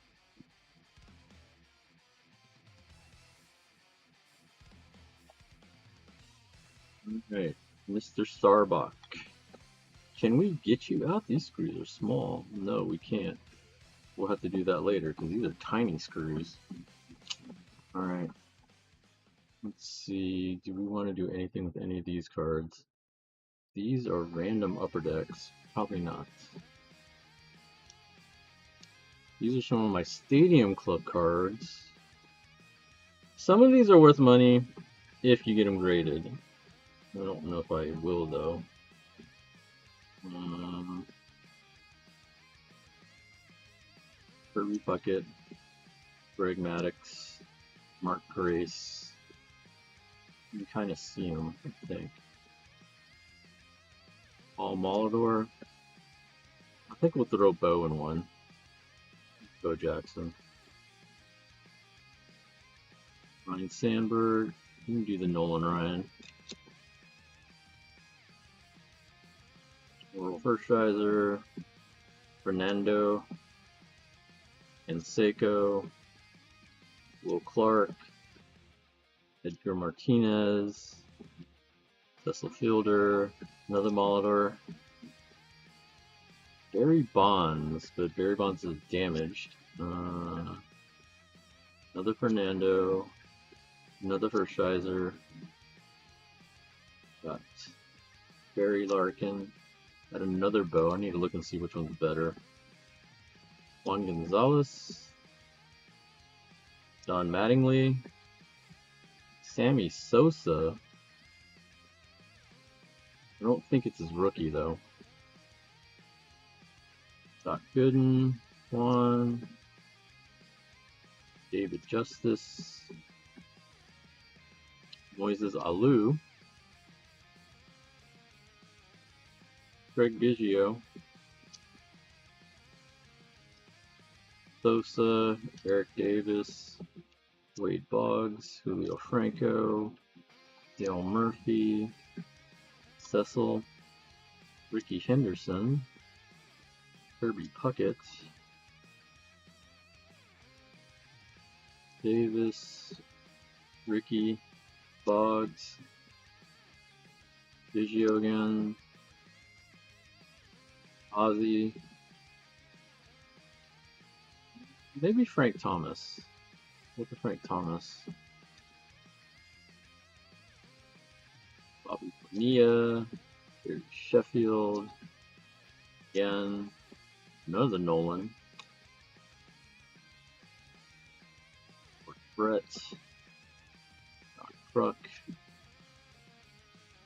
Alright, Mr. Starbuck. Can we get you out? These screws are small. No, we can't. We'll have to do that later because these are tiny screws. Alright. Let's see. Do we want to do anything with any of these cards? These are random upper decks. Probably not. These are some of my Stadium Club cards. Some of these are worth money if you get them graded. I don't know if I will though. Kirby Bucket, Greg Maddux, Mark Grace. You can kind of see them, I think. Paul Molitor. I think we'll throw Bo in one. Bo Jackson. Ryan Sandberg. You can do the Nolan Ryan. Oral Hershiser. Fernando. And Seiko. Will Clark. Edgar Martinez. Cecil Fielder. Another Molitor. Barry Bonds, but Barry Bonds is damaged. Another Fernando. Another Hershiser. Got Barry Larkin. Got another Bo. I need to look and see which one's better. Juan Gonzalez. Don Mattingly. Sammy Sosa. I don't think it's his rookie though. Doc Gooden. Juan. David Justice. Moises Alou. Greg Biggio. Sosa. Eric Davis. Wade Boggs. Julio Franco. Dale Murphy. Cecil. Ricky Henderson. Kirby Puckett. Davis. Ricky. Boggs. Biggio again. Ozzy. Maybe Frank Thomas. Look at Frank Thomas. Bobby Bonilla. Gary Sheffield. Again. Another Nolan. Brett. John Kruk.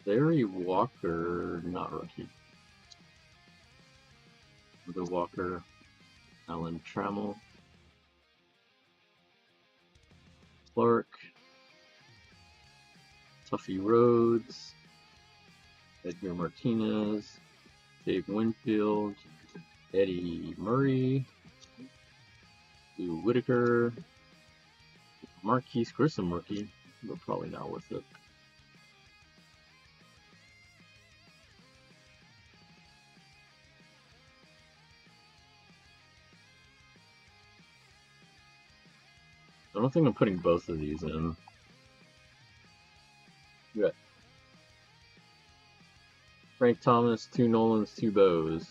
Larry Walker, not rookie. Another Walker. Alan Trammell. Clark. Tuffy Rhodes. Edgar Martinez. Dave Winfield. Eddie Murray. Lou Whitaker. Marquise Grissom rookie, but probably not worth it. I don't think I'm putting both of these in. Good. Frank Thomas, 2 Nolans, 2 Bows.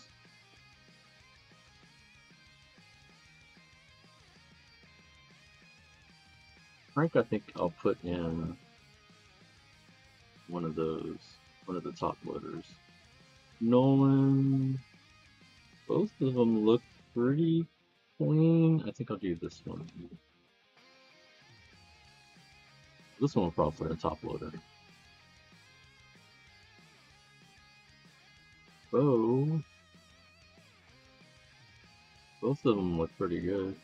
Frank, I think I'll put in one of those, one of the top loaders. Nolan, both of them look pretty clean. I think I'll do this one. This one will probably put a top loader. Oh, both of them look pretty good.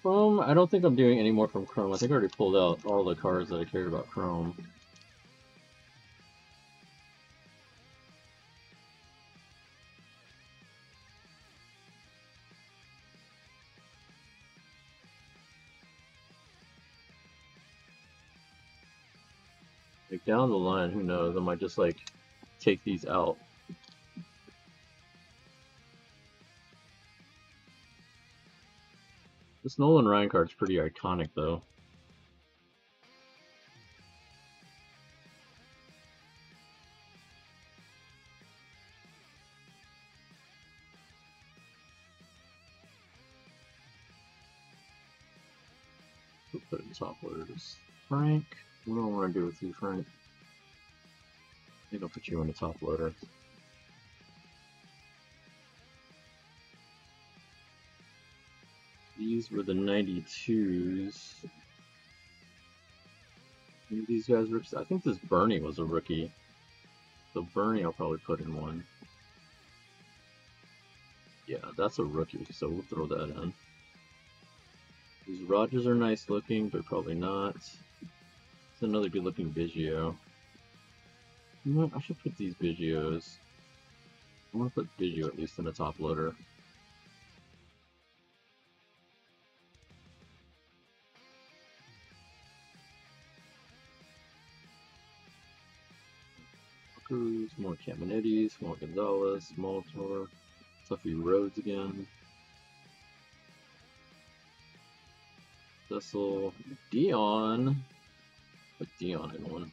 Chrome, I don't think I'm doing any more from Chrome. I think I already pulled out all the cards that I cared about Chrome. Like down the line, who knows? I might just like take these out. This Nolan Ryan card's pretty iconic though. We'll put it in top loaders. Frank, what do I want to do with you, Frank? I think I'll put you in the top loader. These were the 92s. Maybe these guys were. I think this Bernie was a rookie. So Bernie I'll probably put in one. Yeah, that's a rookie, so we'll throw that in. These Rogers are nice looking, but probably not. It's another good looking Biggio. You know what? I should put these Biggios. I want to put Biggio at least in the top loader. Cruz, more Caminettis, more Gonzalez, Molitor, Tuffy Rhodes again. Cecil, Dion. Put Dion in one.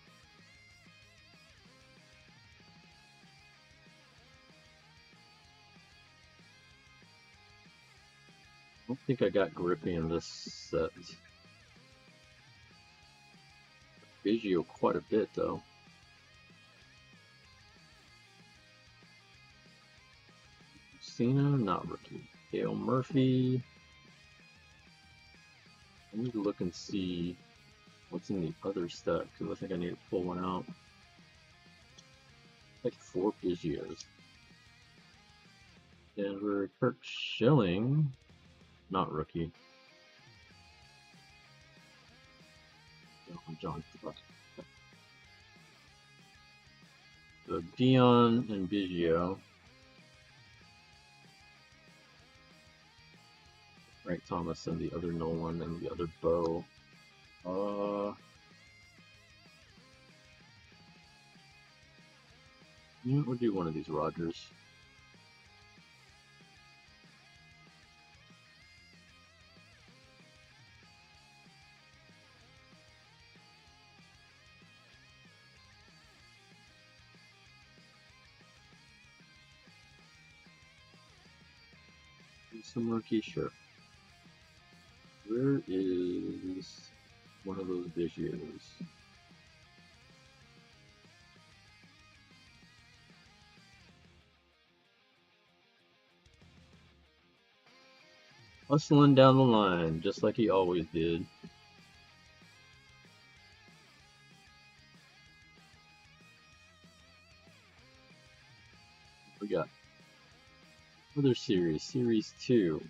I don't think I got Grippy in this set. Biggio quite a bit though. Cena, not rookie. Dale Murphy. I need to look and see what's in the other stack because I think I need to pull one out. Like 4 Biggios. Denver, Kirk Schilling, not rookie. John. So Dion and Biggio. Frank Thomas and the other Nolan and the other Bo. We'll do one of these Rogers. Some rookie, sure. Where is one of those Biggios? Hustling down the line, just like he always did. We got other series, Series 2.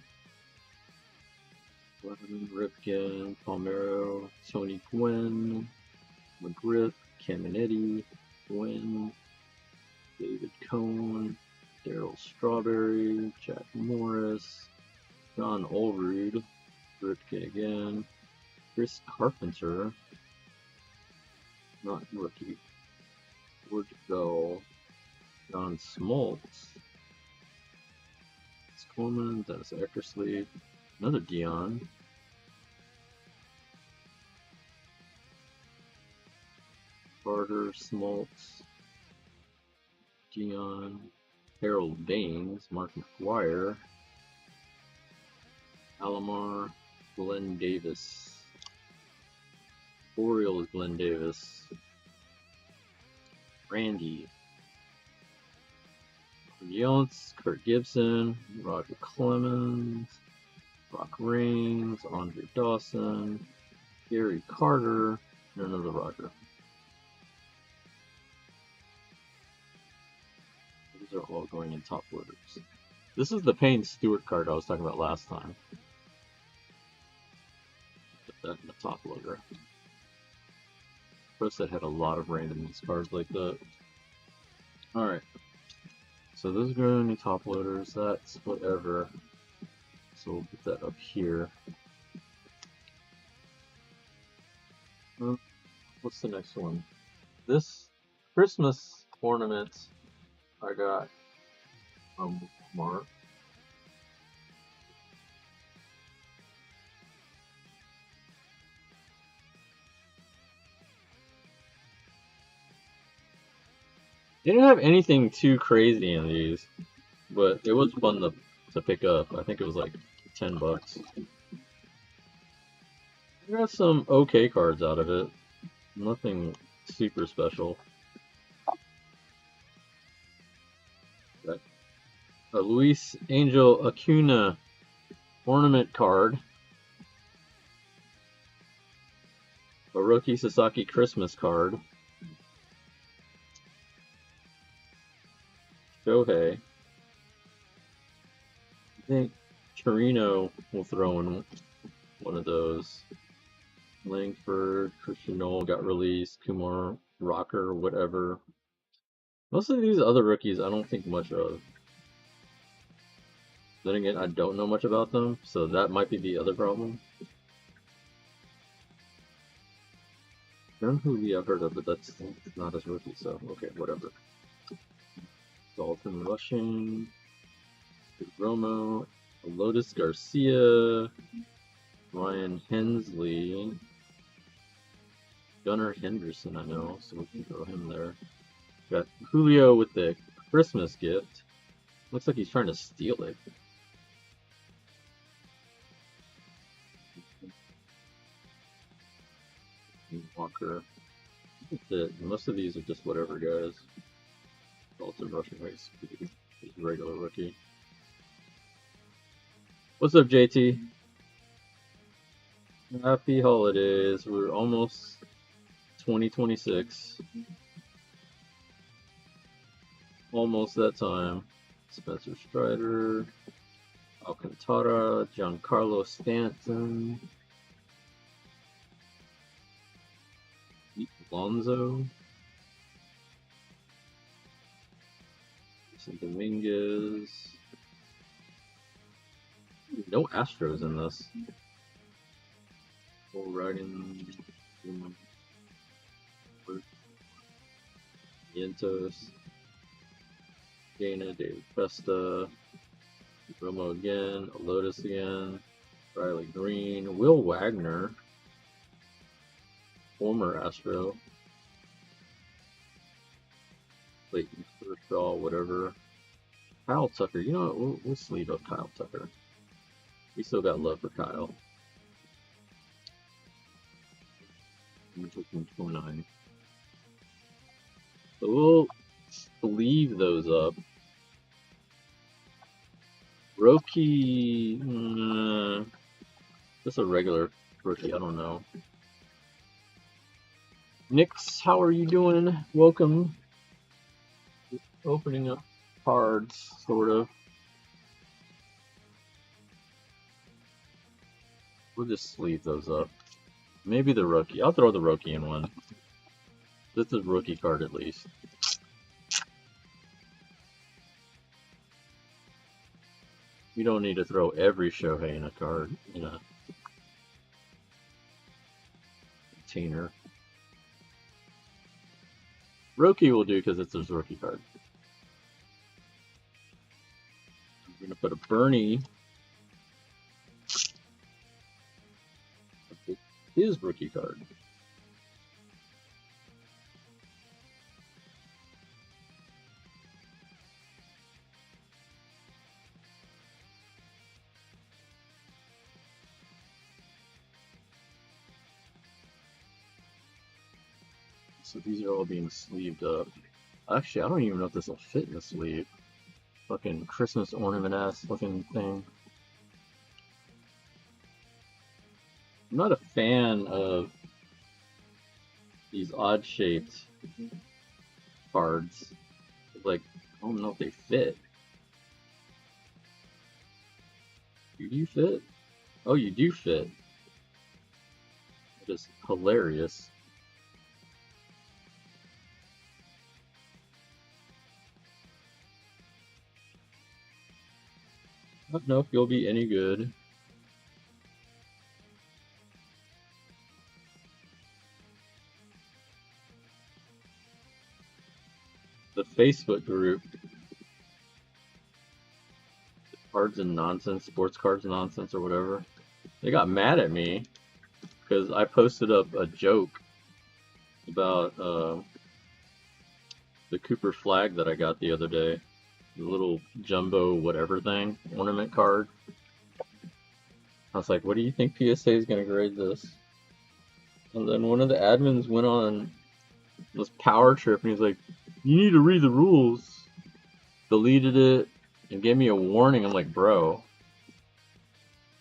Ripken, Palmero, Tony Gwynn, McGriff, Caminetti, Gwynn, David Cohn, Daryl Strawberry, Jack Morris, John Olrud, Ripken again, Chris Carpenter, not rookie, George Bell, John Smoltz, Coleman, Dennis Eckersley, another Dion, Carter, Smoltz, Dion, Harold Baines, Mark McGuire, Alomar, Glenn Davis. Orioles, Glenn Davis. Randy. Yeltsin, Kurt Gibson, Roger Clemens, Rock Raines, Andre Dawson, Gary Carter, and another Roger. These are all going in top loaders. This is the Payne Stewart card I was talking about last time. Put that in the top loader. Pro Set had a lot of randomness cards like that. Alright. So those are going to top loaders. That's whatever. So we'll put that up here. What's the next one? This Christmas ornament I got from Walmart. They didn't have anything too crazy in these, but it was fun to pick up. I think it was like $10. I got some okay cards out of it. Nothing super special. Got a Luis Angel Acuna ornament card. A Roki Sasaki Christmas card. Shohei. I think Torino will throw in one of those. Langford, Christian Noel got released, Kumar, Rocker, whatever. Most of these other rookies I don't think much of. Then again, I don't know much about them, so that might be the other problem. None who we have heard of, but that's not as rookie, so okay, whatever. Dalton Rushing, Romo, Lotus Garcia, Ryan Hensley, Gunnar Henderson, I know, so we can throw him there. Got Julio with the Christmas gift. Looks like he's trying to steal it. Walker. That's it. Most of these are just whatever guys. Dalton Rushing race. He's a regular rookie. What's up, JT? Happy holidays. We're almost 2026. Almost that time. Spencer Strider, Alcantara, Giancarlo Stanton, Alonso, Jason Dominguez. No Astros in this. Full riding. Vientos. Dana, David Festa, Romo again, Lotus again, Riley Green, Will Wagner, former Astro, Clayton Kershaw, whatever. Kyle Tucker, you know what? We'll sleeve up Kyle Tucker. We still got love for Kyle. 29. So we'll sleeve those up. Roki, just a regular rookie, I don't know. Nix, how are you doing? Welcome. Just opening up cards, sort of. We'll just sleeve those up. Maybe the rookie. I'll throw the rookie in one. This is rookie card at least. You don't need to throw every Shohei in a card, in a container. Rookie will do because it's his rookie card. I'm going to put a Bernie. His rookie card. So these are all being sleeved up. Actually, I don't even know if this will fit in the sleeve. Fucking Christmas ornament-ass looking thing. I'm not a fan of these odd-shaped cards. Like, I don't know if they fit. Do you fit? Oh, you do fit. Just hilarious. I don't know if you'll be any good. The Facebook group, Cards and Nonsense, Sports Cards and Nonsense or whatever, they got mad at me because I posted up a joke about the Cooper flag that I got the other day. The little jumbo whatever thing, ornament card. I was like, what do you think PSA is going to grade this? And then one of the admins went on this power trip and he's like, you need to read the rules. Deleted it and gave me a warning. I'm like, bro.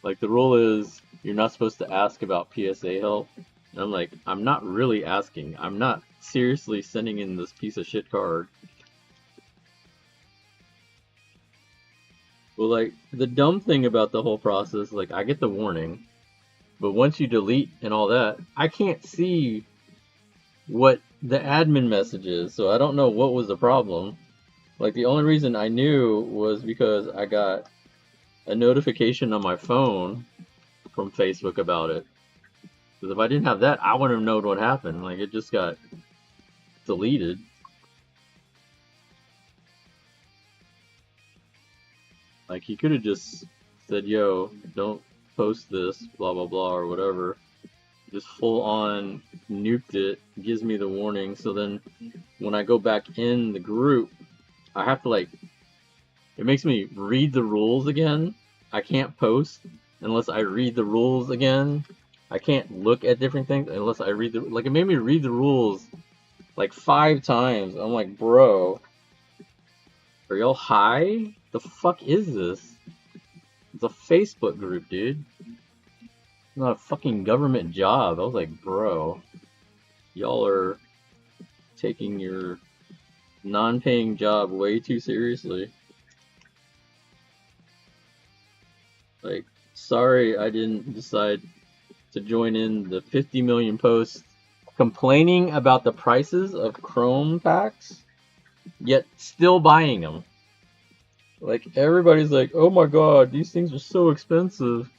Like, the rule is you're not supposed to ask about PSA help. And I'm like, I'm not really asking. I'm not seriously sending in this piece of shit card. Well, like, the dumb thing about the whole process, like, I get the warning, but once you delete and all that, I can't see what the admin message is, so I don't know what was the problem. Like, the only reason I knew was because I got a notification on my phone from Facebook about it. Because if I didn't have that, I wouldn't have known what happened. Like, it just got deleted. Like, he could have just said, yo, don't post this, blah, blah, blah, or whatever. Just full on nuked it, gives me the warning. So then when I go back in the group, I have to, like, it makes me read the rules again. I can't post unless I read the rules again. I can't look at different things unless I read the, like, it made me read the rules like 5 times. I'm like, bro, are y'all high? The fuck is this? It's a Facebook group, dude. It's not a fucking government job. I was like, bro, y'all are taking your non-paying job way too seriously. Like, sorry I didn't decide to join in the 50 million posts complaining about the prices of Chrome packs, yet still buying them. Like, everybody's like, oh my god, these things are so expensive.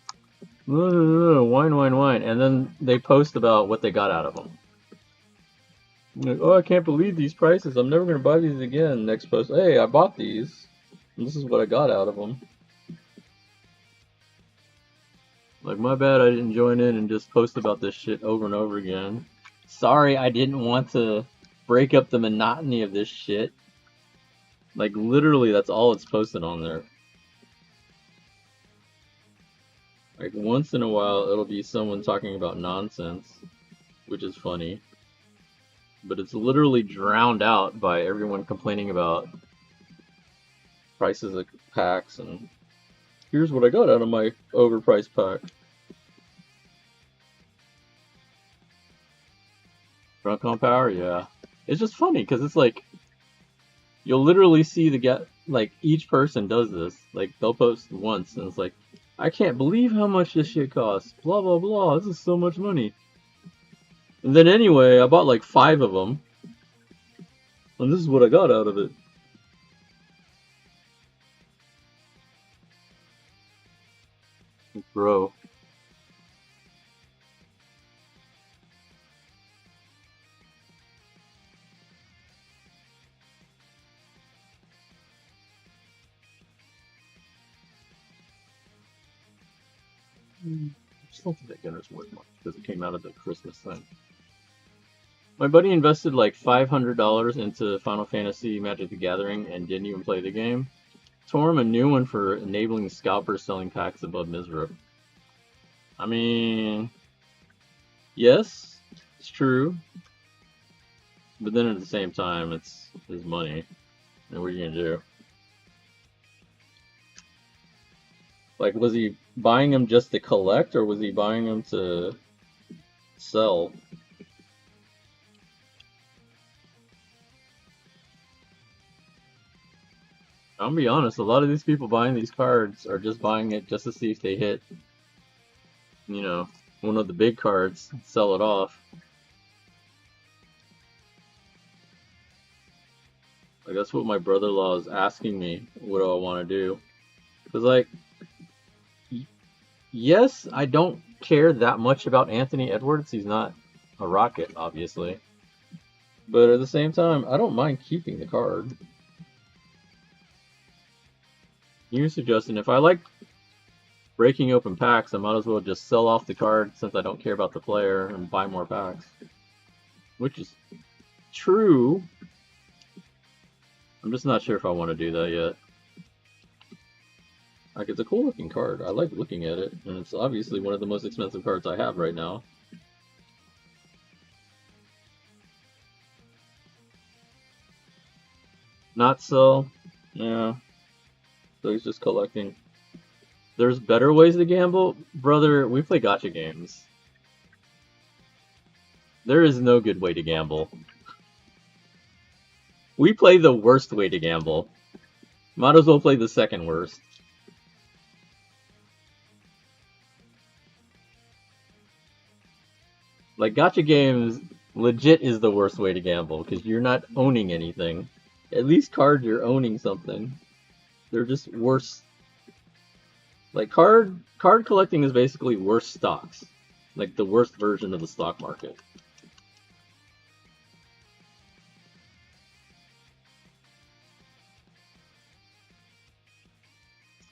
Wine, wine, wine. And then they post about what they got out of them. Like, oh, I can't believe these prices. I'm never going to buy these again. Next post, hey, I bought these. And this is what I got out of them. Like, my bad I didn't join in and just post about this shit over and over again. Sorry I didn't want to break up the monotony of this shit. Like, literally, that's all it's posted on there. Like, once in a while, it'll be someone talking about nonsense, which is funny. But it's literally drowned out by everyone complaining about prices of packs and here's what I got out of my overpriced pack. Drunk on Power, yeah. It's just funny because it's like you'll literally see like each person does this. Like, they'll post once and it's like, I can't believe how much this shit costs. Blah blah blah. This is so much money. And then anyway, I bought like 5 of them. And this is what I got out of it. Bro. I just don't think that Gunner's worth much because it came out of the Christmas thing. My buddy invested like $500 into Final Fantasy Magic the Gathering and didn't even play the game. Tore him a new one for enabling scalpers selling packs above Misrip. I mean, yes, it's true. But then at the same time, it's his money. And what are you gonna do? Like, was he buying them just to collect, or was he buying them to sell? I'm gonna be honest, a lot of these people buying these cards are just buying it just to see if they hit, you know, one of the big cards, sell it off. Like, that's what my brother-in-law is asking me, what do I want to do? Because, like, yes, I don't care that much about Anthony Edwards. He's not a Rocket, obviously. But at the same time, I don't mind keeping the card. You suggesting if I like breaking open packs, I might as well just sell off the card since I don't care about the player and buy more packs. Which is true. I'm just not sure if I want to do that yet. Like, it's a cool looking card. I like looking at it, and it's obviously one of the most expensive cards I have right now. Not sell? Yeah. So he's just collecting. There's better ways to gamble? Brother, we play gacha games. There is no good way to gamble. We play the worst way to gamble. Might as well play the second worst. Like, gacha games legit is the worst way to gamble because you're not owning anything. At least cards, you're owning something. They're just worse. Like, card collecting is basically worse stocks. Like, the worst version of the stock market.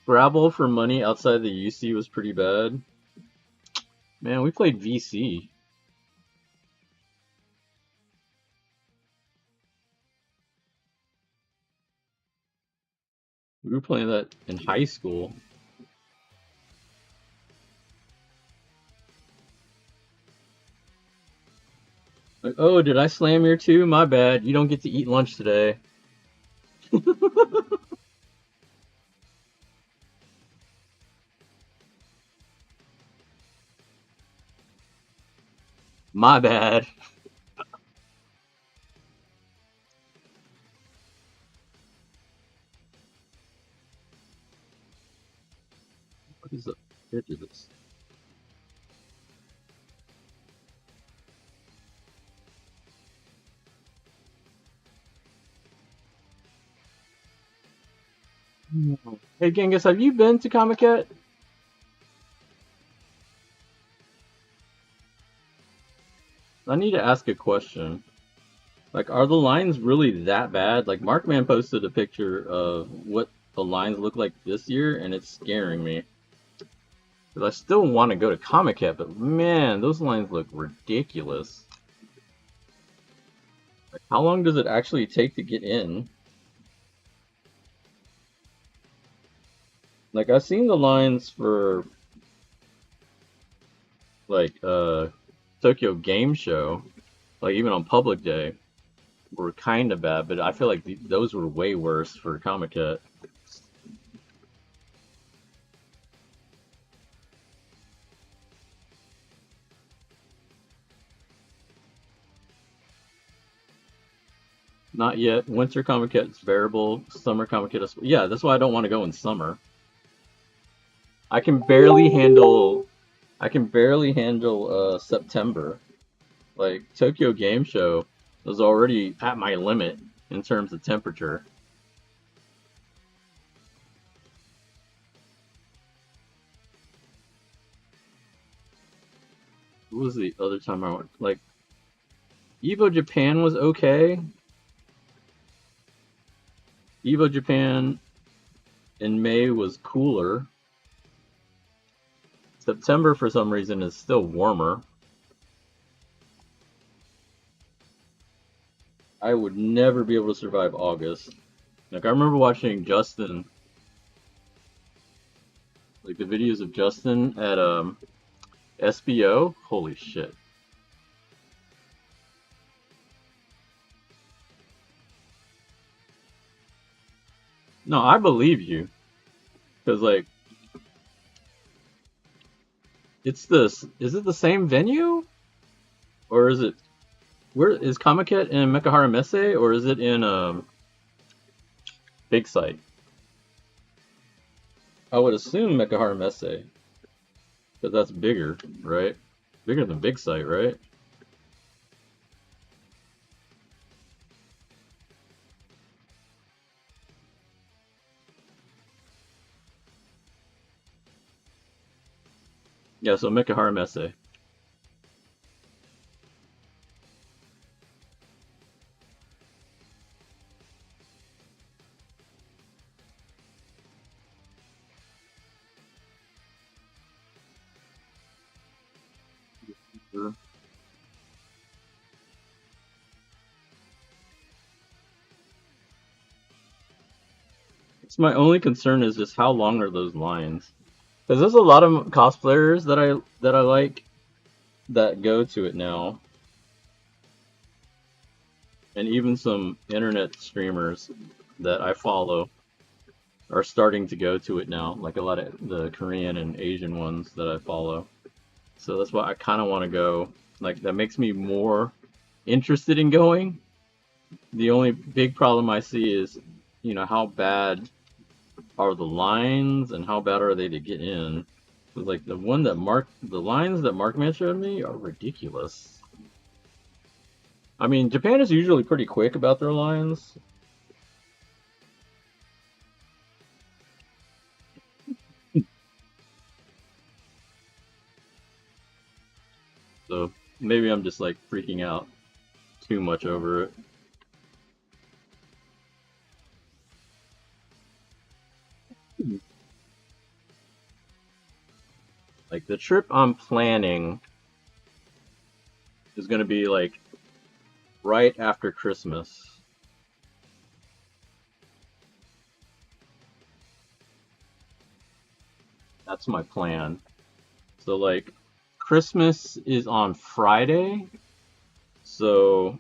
Scrabble for money outside the UC was pretty bad. Man, we played VC. We were playing that in high school. Like, oh, did I slam your two? My bad. You don't get to eat lunch today. My bad. What is the edge of this? Hey, Genghis, have you been to Comiket? I need to ask a question. Like, are the lines really that bad? Like, Markman posted a picture of what the lines look like this year, and it's scaring me. Because I still want to go to Comiket, but man, those lines look ridiculous. Like, how long does it actually take to get in? Like, I've seen the lines for, like, Tokyo Game Show, like, even on public day, were kind of bad, but I feel like those were way worse for Comiket. Not yet. Winter Comiket is bearable. Summer Comiket is... Yeah, that's why I don't want to go in summer. I can barely handle... September. Like, Tokyo Game Show was already at my limit in terms of temperature. What was the other time I went? Like, Evo Japan was okay. Evo Japan in May was cooler. September, for some reason, is still warmer. I would never be able to survive August. Like, I remember watching Justin, like the videos of Justin at SBO. Holy shit. No, I believe you. Because, like, it's this. Is it the same venue? Or is it. Where is Kamaket in Mekahara Messe? Or is it in Big Site? I would assume Mekahara Messe. Because that's bigger, right? Bigger than Big Site, right? Yeah, so Mekahara Messe. Sure. It's my only concern is just how long are those lines? Because there's a lot of cosplayers that I like that go to it now, and even some internet streamers that I follow are starting to go to it now, like a lot of the Korean and Asian ones that I follow. So that's why I kind of want to go. Like that makes me more interested in going. The only big problem I see is, how bad are the lines and how bad are they to get in? 'Cause, like the lines that Mark showed me are ridiculous. I mean, Japan is usually pretty quick about their lines. So maybe I'm just like freaking out too much over it. Like the trip I'm planning is going to be like right after Christmas. That's my plan. So like Christmas is on Friday, so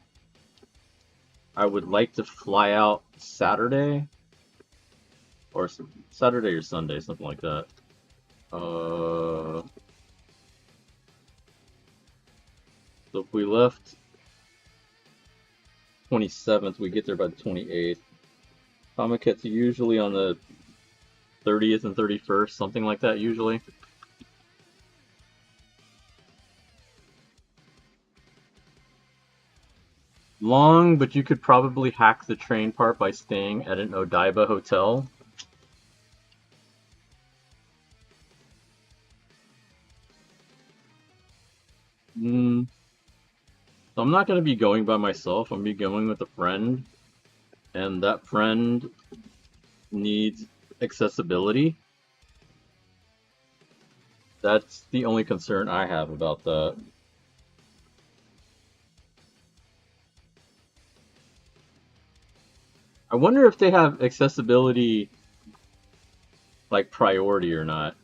I would like to fly out Saturday or Saturday or Sunday, something like that. So if we left 27th, we get there by the 28th. Comic-Cons usually on the 30th and 31st, something like that usually. Long, but you could probably hack the train part by staying at an Odaiba hotel. Mm, so I'm not going to be going by myself. I'm going to be going with a friend, and that friend needs accessibility. That's the only concern I have about that. I wonder if they have accessibility like priority or not.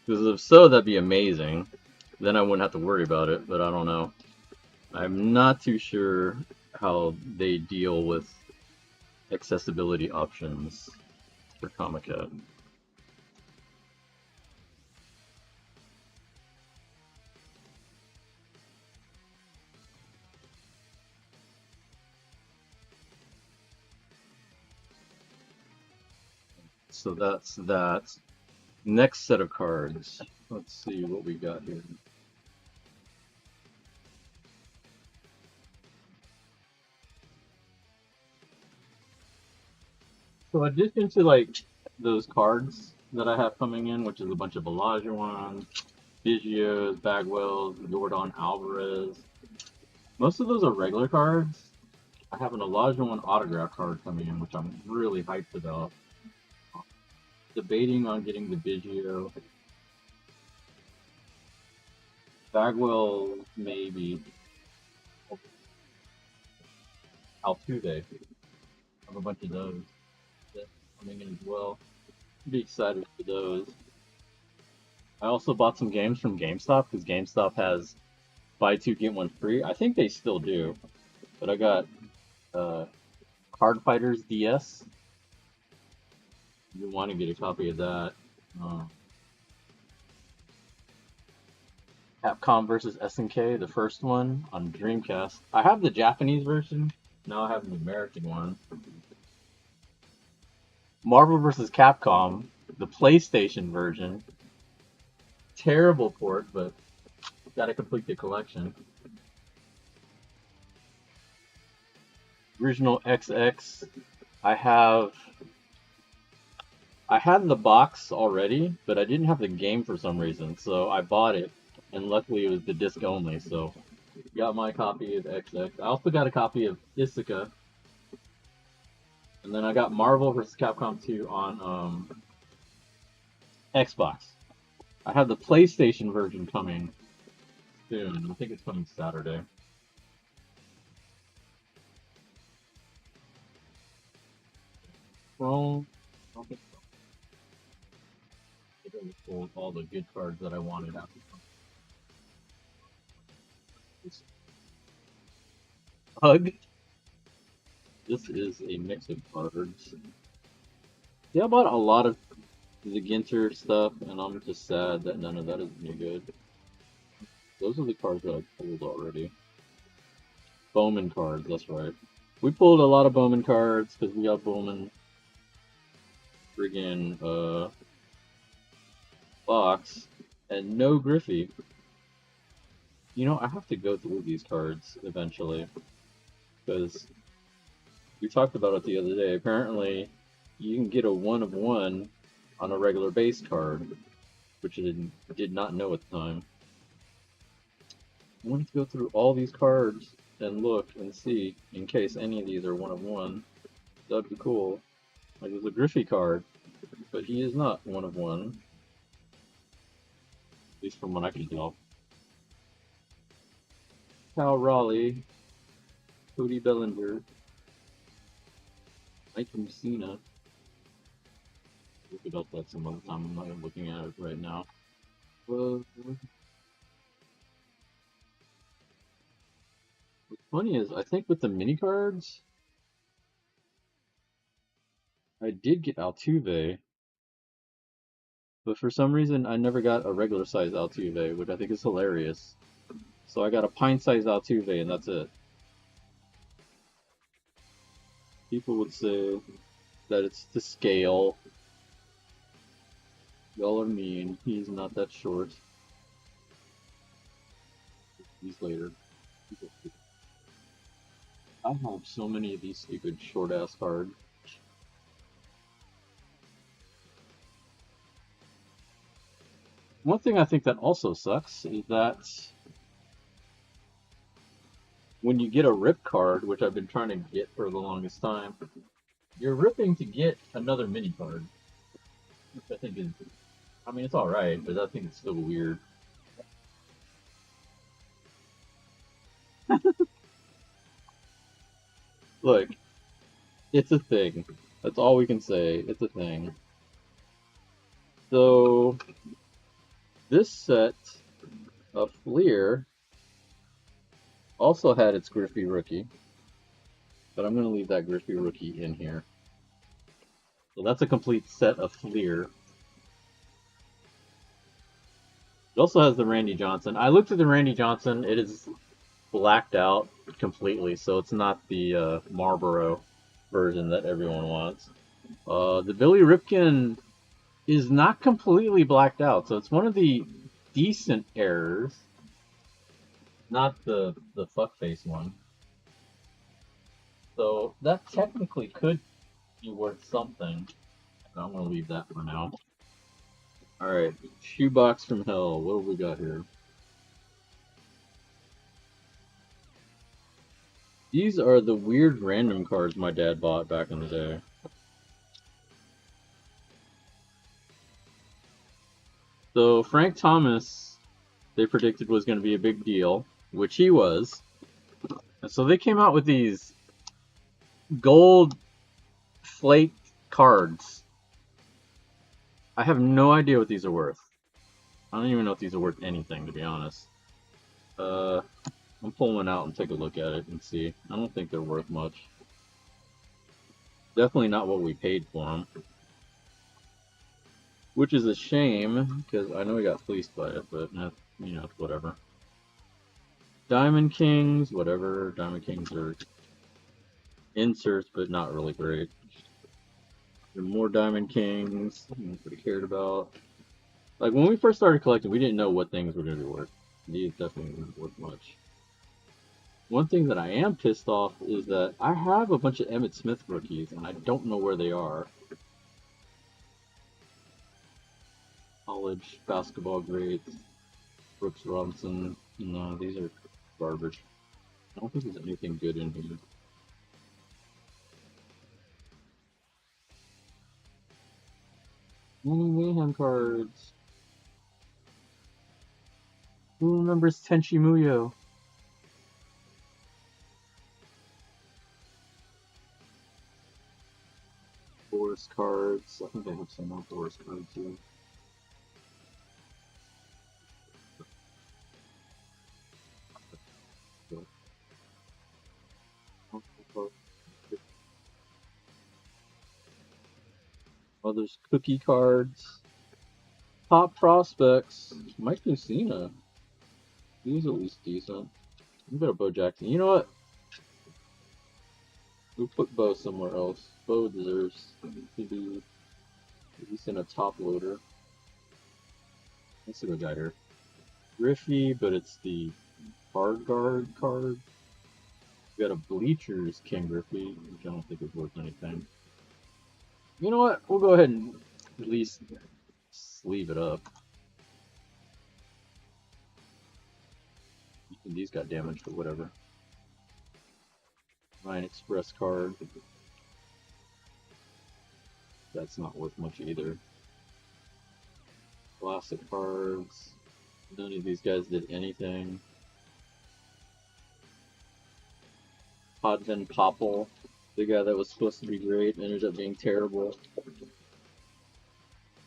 Because if so, that'd be amazing. Then I wouldn't have to worry about it, but I don't know. I'm not too sure how they deal with accessibility options for Comic-Con. So that's that. Next set of cards. Let's see what we got here. So in addition to like those cards that I have coming in, which is a bunch of Olajuwons, Bigios, Bagwells, Jordan Alvarez, most of those are regular cards. I have an Olajuwon autograph card coming in, which I'm really hyped about. Debating on getting the Biggio. Bagwell, maybe. Altuve. I have a bunch of those that coming in as well. Be excited for those. I also bought some games from GameStop because GameStop has buy two get one free. I think they still do, but I got uh, Card Fighters DS. You want to get a copy of that. Uh, Capcom versus SNK, the first one on Dreamcast. I have the Japanese version. Now I have the American one. Marvel vs. Capcom, the PlayStation version. Terrible port, but gotta complete the collection. Original XX. I had the box already, but I didn't have the game for some reason, so I bought it, and luckily it was the disc only, so got my copy of XX. I also got a copy of Isuka, and then I got Marvel vs. Capcom 2 on Xbox. I have the PlayStation version coming soon. I think it's coming Saturday. Chrome. I don't think so. I think I pulled all the good cards that I wanted out. Hug. This is a mix of cards. Yeah, I bought a lot of the Ginter stuff, and I'm just sad that none of that is any good. Those are the cards that I pulled already. Bowman cards, that's right. We pulled a lot of Bowman cards because we got Bowman friggin' box and no Griffey. You know, I have to go through these cards eventually because we talked about it the other day. Apparently, you can get a 1 of 1 on a regular base card, which I did not know at the time. I wanted to go through all these cards and look and see in case any of these are 1 of 1. That'd be cool. Like there's a Griffey card, but he is not 1 of 1. At least from what I can tell. Cal Raleigh, Cody Bellinger, Mike Messina. Look it up that some other time. I'm not looking at it right now. What's funny is I think with the mini cards, I did get Altuve, but for some reason I never got a regular size Altuve, which I think is hilarious. So I got a pint size Altuve, and that's it. People would say that it's to scale. Y'all are mean. He's not that short. He's later. I have so many of these stupid short ass cards. One thing I think that also sucks is that when you get a rip card, which I've been trying to get for the longest time, you're ripping to get another mini card. Which I think is, I mean, it's alright, but I think it's still weird. Look, it's a thing. That's all we can say. It's a thing. So, this set of Fleer also had its Griffey rookie, but I'm going to leave that Griffey rookie in here. So that's a complete set of Fleer. It also has the Randy Johnson. I looked at the Randy Johnson. It is blacked out completely, so it's not the Marlboro version that everyone wants. The Billy Ripken is not completely blacked out, so it's one of the decent errors, not the fuckface one. So that technically could be worth something. I'm gonna leave that for now. Alright, Shoebox from Hell. What have we got here? These are the weird random cards my dad bought back in the day. So Frank Thomas, they predicted was going to be a big deal, which he was. And so they came out with these gold flake cards. I have no idea what these are worth. I don't even know if these are worth anything, to be honest. I'm pulling one out and take a look at it and see. I don't think they're worth much. Definitely not what we paid for them. Which is a shame, because I know we got fleeced by it, but you know, whatever. Diamond Kings, whatever. Diamond Kings are inserts, but not really great. There are more Diamond Kings. Nobody cared about. Like when we first started collecting, we didn't know what things were going to be worth. These definitely weren't worth much. One thing that I am pissed off is that I have a bunch of Emmitt Smith rookies, and I don't know where they are. College basketball grades, Brooks Robinson. No, these are garbage. I don't think there's anything good in here. Only Mayhem cards. Who remembers Tenchi Muyo? Forest cards. I think I have some more Forest cards here. Oh, there's cookie cards. Top prospects. Mike Lucina. He's at least decent. You got a Bo Jackson. You know what? We'll put Bo somewhere else. Bo deserves to be at least in a top loader. Let's see what we got here. Griffey, but it's the hard guard card. We got a Bleachers King Griffey, which I don't think is worth anything. You know what? We'll go ahead and at least sleeve it up. These got damaged, but whatever. Ryan Express card. That's not worth much either. Classic cards. None of these guys did anything. Podvin Popple, the guy that was supposed to be great, ended up being terrible. I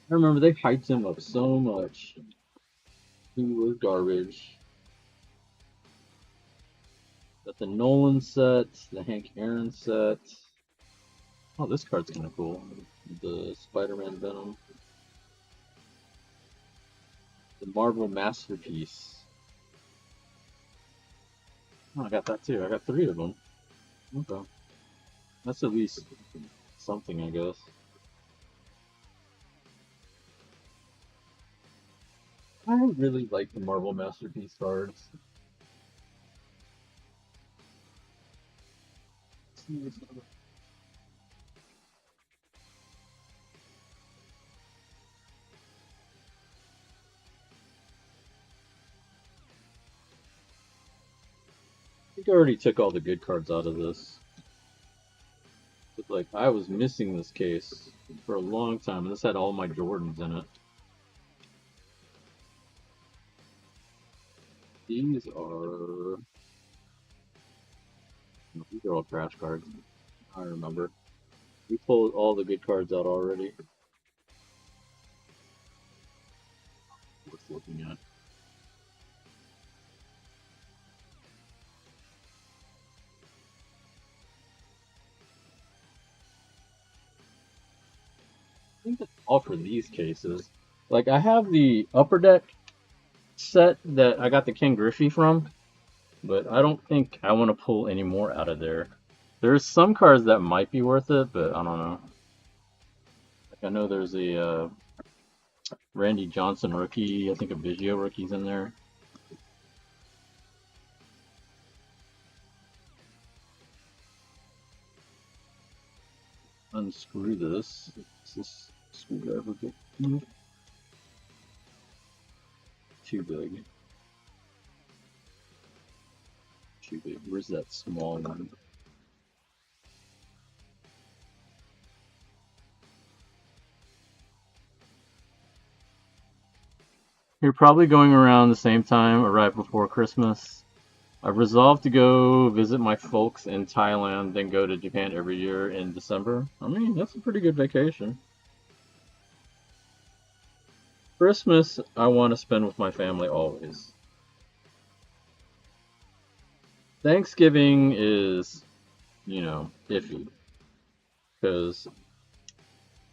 remember they hyped him up so much. He was garbage. Got the Nolan set, the Hank Aaron set. Oh, this card's kind of cool. The Spider-Man Venom. The Marvel Masterpiece. Oh, I got that too. I got 3 of them. Okay. That's at least something, I guess. I really like the Marvel Masterpiece cards. I think I already took all the good cards out of this. But like, I was missing this case for a long time, and this had all my Jordans in it. These are all crash cards. I remember. We pulled all the good cards out already. Worth looking at. I think that's all for these cases. Like, I have the Upper Deck set that I got the Ken Griffey from, but I don't think I want to pull any more out of there. There's some cards that might be worth it, but I don't know. Like, I know there's a Randy Johnson rookie. I think a Vigio rookie's in there. Unscrew this. Is this screwdriver big? Too big. Too big. Where's that small one? You're probably going around the same time or right before Christmas. I've resolved to go visit my folks in Thailand, then go to Japan every year in December. I mean, that's a pretty good vacation. Christmas, I want to spend with my family always. Thanksgiving is, you know, iffy. because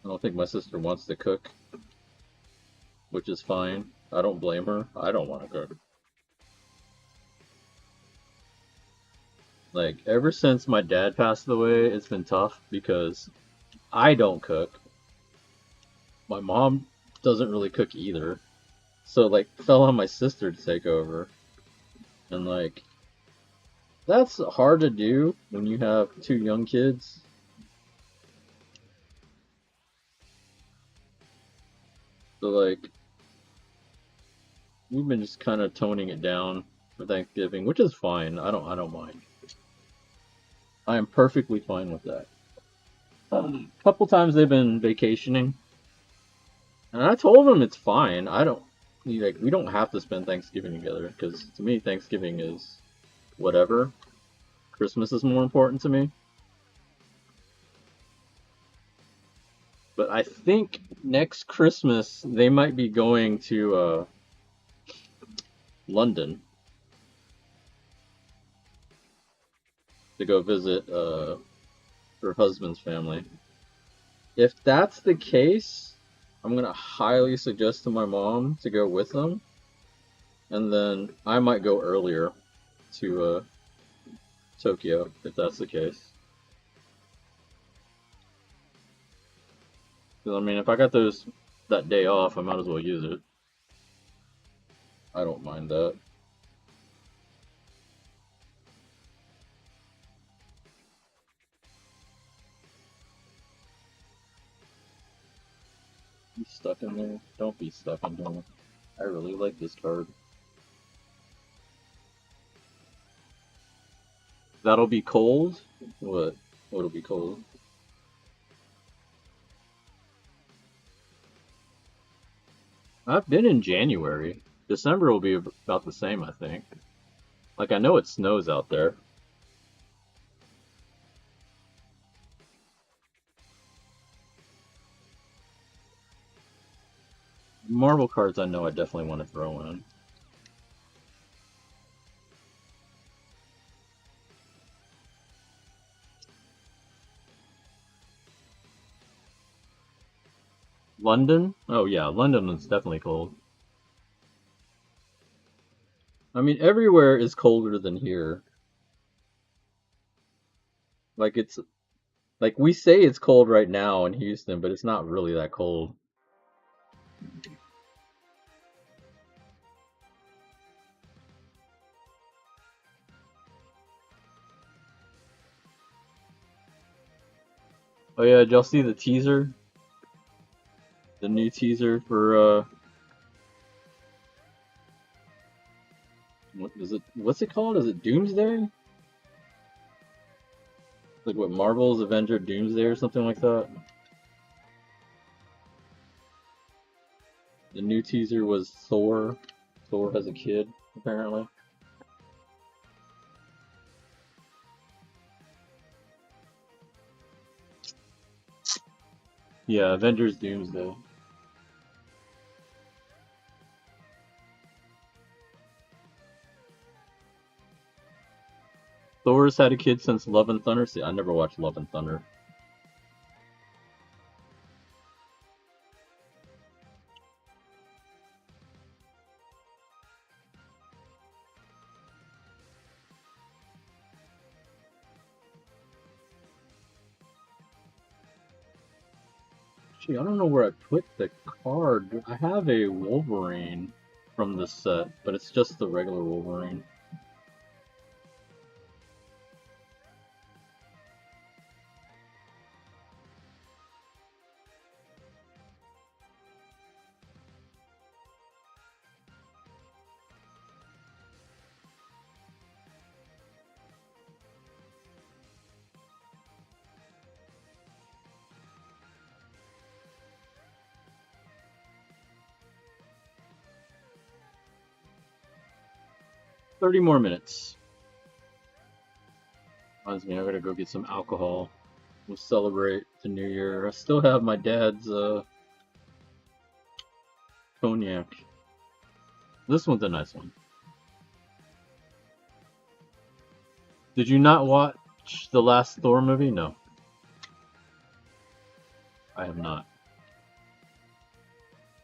I don't think my sister wants to cook, which is fine. I don't blame her. I don't want to cook. Like, ever since my dad passed away, it's been tough because I don't cook. My mom doesn't really cook either. So, like, fell on my sister to take over. And, like, that's hard to do when you have two young kids. So, like, we've been just kind of toning it down for Thanksgiving, which is fine. I don't mind. I am perfectly fine with that. A couple times they've been vacationing, and I told them it's fine. I don't like we don't have to spend Thanksgiving together because to me Thanksgiving is whatever. Christmas is more important to me. But I think next Christmas they might be going to London to go visit her husband's family. If that's the case, I'm gonna highly suggest to my mom to go with them, and then I might go earlier to Tokyo if that's the case. Because I mean, if I got that day off, I might as well use it. I don't mind that. You stuck in there? Don't be stuck in there. I really like this card. That'll be cold? What? What'll be cold? I've been in January. December will be about the same, I think. Like, I know it snows out there. Marvel cards I know I definitely want to throw in. London? Oh yeah, London is definitely cold. I mean, everywhere is colder than here. Like it's like we say it's cold right now in Houston, but it's not really that cold. Oh yeah, did y'all see the teaser? The new teaser for what is it? What's it called? Is it Doomsday? Like what Marvel's Avenger Doomsday or something like that? The new teaser was Thor. Thor has a kid, apparently. Yeah, Avengers Doomsday. Thor's had a kid since Love and Thunder. See, I never watched Love and Thunder. Gee, I don't know where I put the card. I have a Wolverine from the set, but it's just the regular Wolverine. $30 more minutes. Reminds me, I gotta go get some alcohol. We'll celebrate the new year. I still have my dad's cognac. This one's a nice one. Did you not watch the last Thor movie? No. I have not.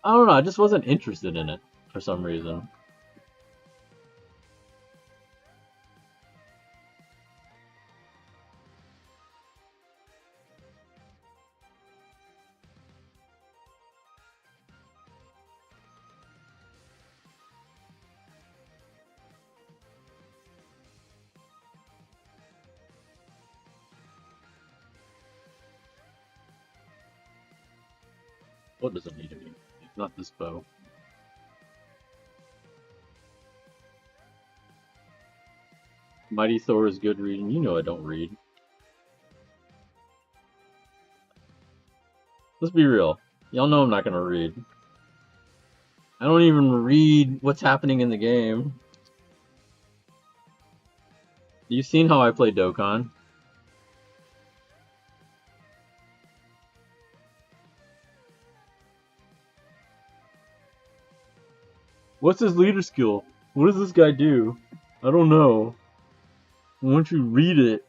I don't know. I just wasn't interested in it for some reason. What does it need to be? Not this bow. Mighty Thor is good reading. You know I don't read. Let's be real. Y'all know I'm not gonna read. I don't even read what's happening in the game. You've seen how I play Dokkan. What's his leader skill? What does this guy do? I don't know. Why don't you read it?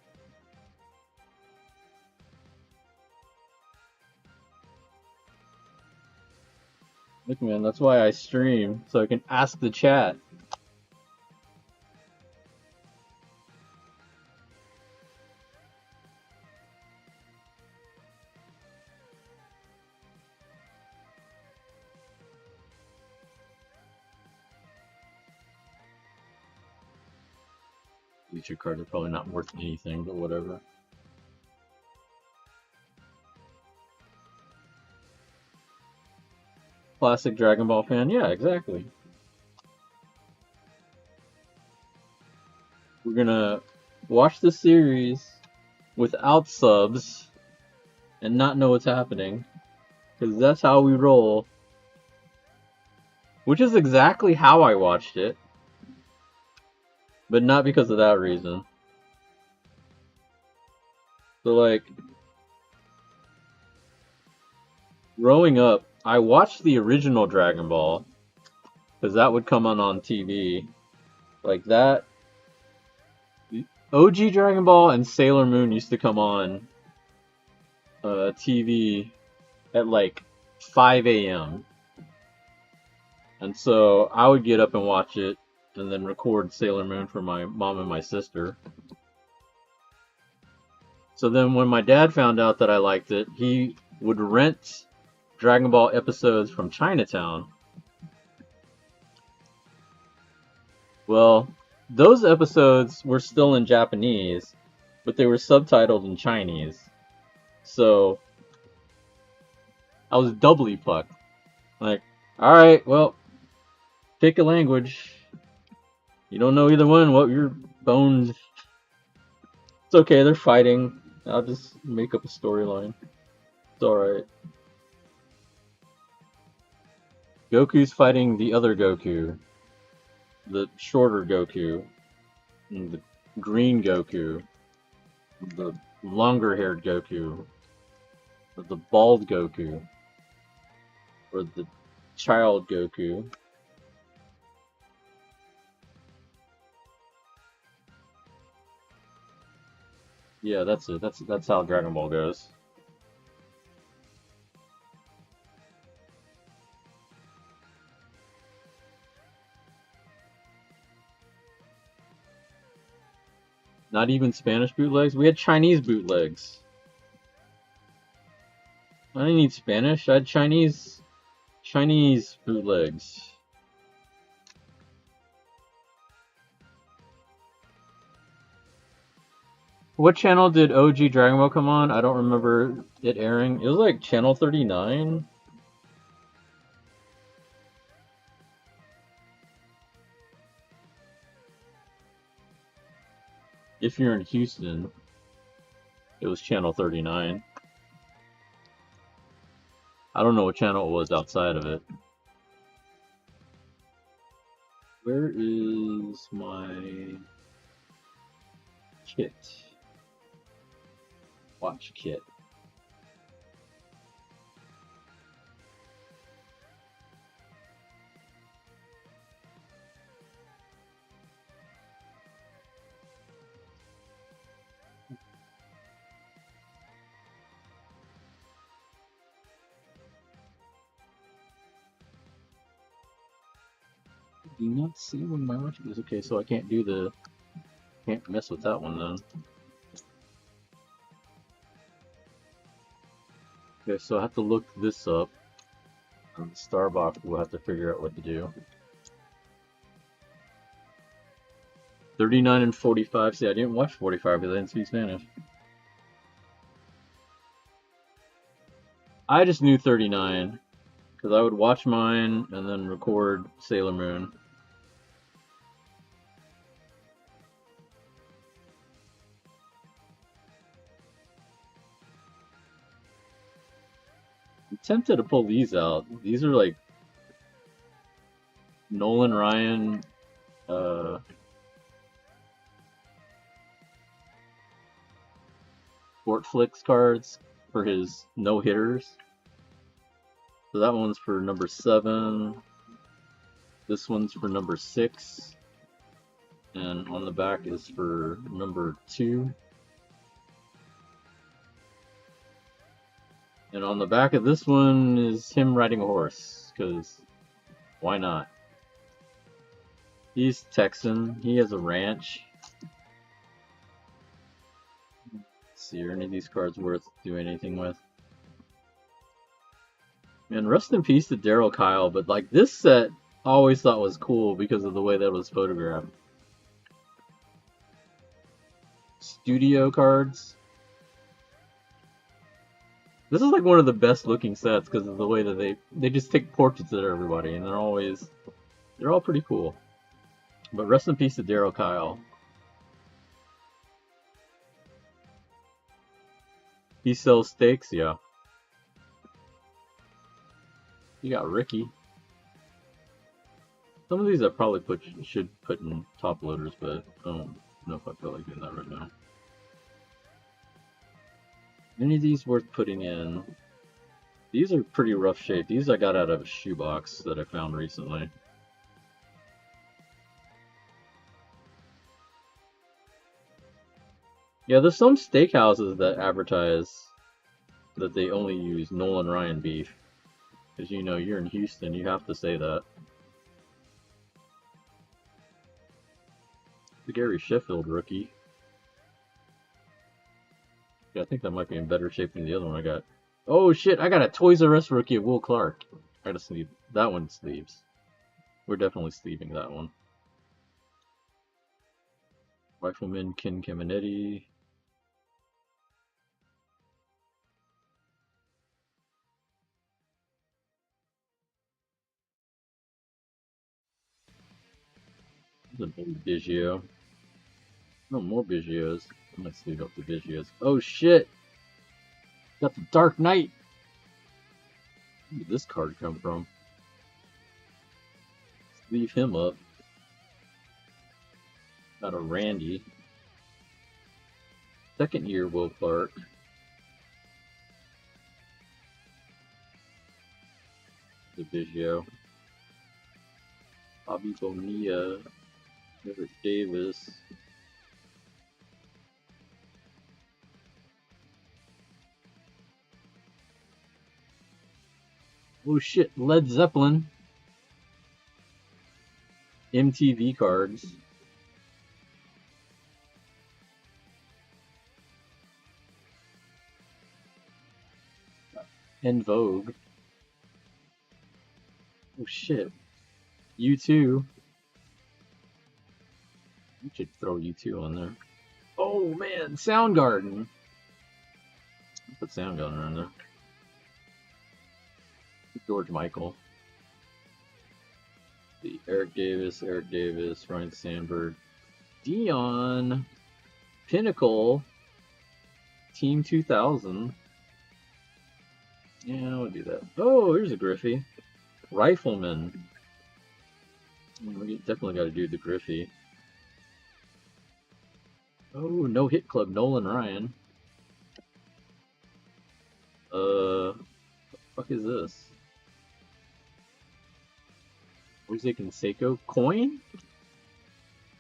Look, man, that's why I stream, so I can ask the chat. Feature cards are probably not worth anything, but whatever. Classic Dragon Ball fan? Yeah, exactly. We're gonna watch the series without subs and not know what's happening, because that's how we roll. Which is exactly how I watched it, but not because of that reason. So, like, growing up, I watched the original Dragon Ball, because that would come on TV. Like that, OG Dragon Ball and Sailor Moon used to come on TV at like 5 a.m. And so I would get up and watch it and then record Sailor Moon for my mom and my sister. So then when my dad found out that I liked it, he would rent Dragon Ball episodes from Chinatown. Well, those episodes were still in Japanese, but they were subtitled in Chinese. So I was doubly plucked. Like, alright, well, pick a language. You don't know either one, what your bones. It's okay, they're fighting. I'll just make up a storyline. It's alright. Goku's fighting the other Goku. The shorter Goku. And the green Goku. The longer haired Goku. Or the bald Goku. Or the child Goku. Yeah, that's it. That's how Dragon Ball goes. Not even Spanish bootlegs. We had Chinese bootlegs. I didn't need Spanish. I had Chinese bootlegs. What channel did OG Dragon Ball come on? I don't remember it airing. It was like channel 39. If you're in Houston, it was channel 39. I don't know what channel it was outside of it. Where is my kit? Watch kit. Do not see when my watch is okay, so I can't do the can't mess with that one then. Okay, so I have to look this up. On the Starbucks, we'll have to figure out what to do. 39 and 45. See, I didn't watch 45 because I didn't speak Spanish. I just knew 39 because I would watch mine and then record Sailor Moon. I'm tempted to pull these out. These are like Nolan Ryan Sport Flicks cards for his no-hitters. So that one's for number 7. This one's for number 6. And on the back is for number 2. And on the back of this one is him riding a horse, because why not? He's Texan. He has a ranch. Let's see, are any of these cards worth doing anything with? Man, rest in peace to Daryl Kyle, but like this set I always thought was cool because of the way that was photographed. Studio cards. This is like one of the best looking sets because of the way that they just take portraits of everybody, and they're all pretty cool. But rest in peace to Daryl Kyle. He sells steaks, yeah. You got Ricky. Some of these I probably should put in top loaders, but I don't know if I feel like doing that right now. Any of these worth putting in? These are pretty rough shape. These I got out of a shoebox that I found recently. Yeah, there's some steakhouses that advertise that they only use Nolan Ryan beef. Because you know, you're in Houston, you have to say that. The Gary Sheffield rookie. Yeah, I think that might be in better shape than the other one I got. Oh shit, I got a Toys R Us rookie of Will Clark. I gotta sleeve. That one sleeves. We're definitely sleeving that one. Rifleman Ken Caminetti. There's an old Biggio. No more Biggios. I'm gonna sleeve up the Biggios. Oh shit! Got the Dark Knight! Where did this card come from? Sleeve him up. Got a Randy. Second year Will Clark. The Biggio. Bobby Bonilla. Everett Davis. Oh shit, Led Zeppelin. MTV cards. En Vogue. Oh shit. U2. We should throw U2 on there. Oh man, Soundgarden. Put Soundgarden on there. George Michael. The Eric Davis, Ryan Sandberg, Dion, Pinnacle, Team 2000. Yeah, we'll do that. Oh, here's a Griffey. Rifleman. We definitely got to do the Griffey. Oh, No Hit Club, Nolan Ryan. What the fuck is this? Jose Canseco coin?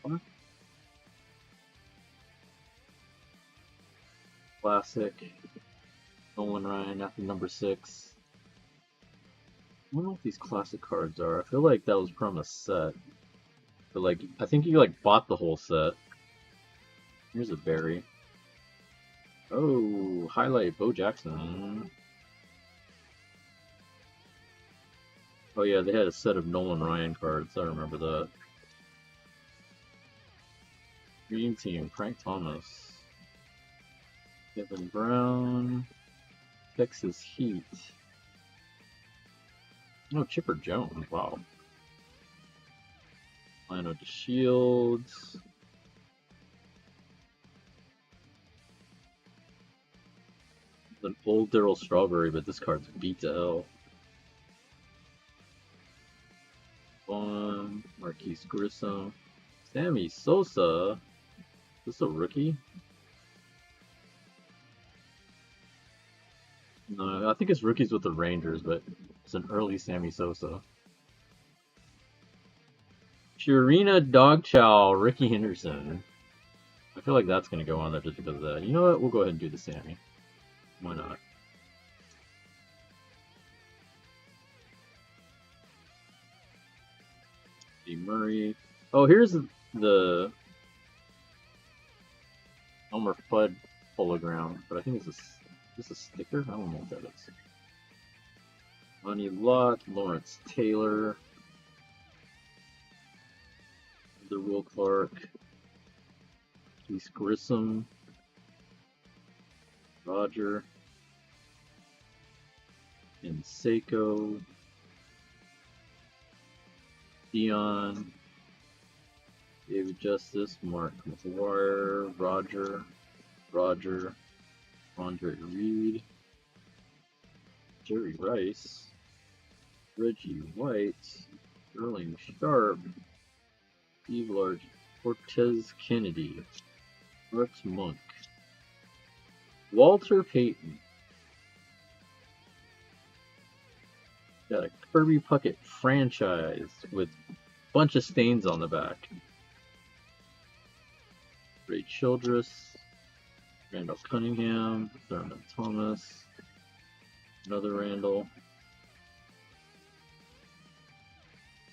What? Classic. Nolan Ryan after number 6. I don't know what these classic cards are. I feel like that was from a set. But like, I think you like bought the whole set. Here's a berry. Oh, highlight Bo Jackson. Oh yeah, they had a set of Nolan Ryan cards. I remember that. Green team, Frank Thomas, Kevin Brown, Texas Heat. Oh, Chipper Jones. Wow. Lino DeShields. An old Daryl Strawberry, but this card's beat to hell. Vaughn, Marquise Grissom, Sammy Sosa. Is this a rookie? No, I think it's rookies with the Rangers, but it's an early Sammy Sosa. Purina Dog Chow, Ricky Henderson. I feel like that's going to go on there just because of that. You know what? We'll go ahead and do the Sammy. Why not? D. Murray. Oh, here's the Elmer Fudd hologram, but I think it's this a sticker? I don't know what that is. Money Lott, Lawrence Taylor, the Will Clark, Keith Grissom, Roger, and Seiko, Dion, David Justice, Mark McGuire, Roger, Andre Reed, Jerry Rice, Reggie White, Sterling Sharp, Steve Large, Cortez Kennedy, Rex Monk, Walter Payton. Got a Kirby Puckett franchise with a bunch of stains on the back. Ray Childress, Randall Cunningham, Thurman Thomas, another Randall,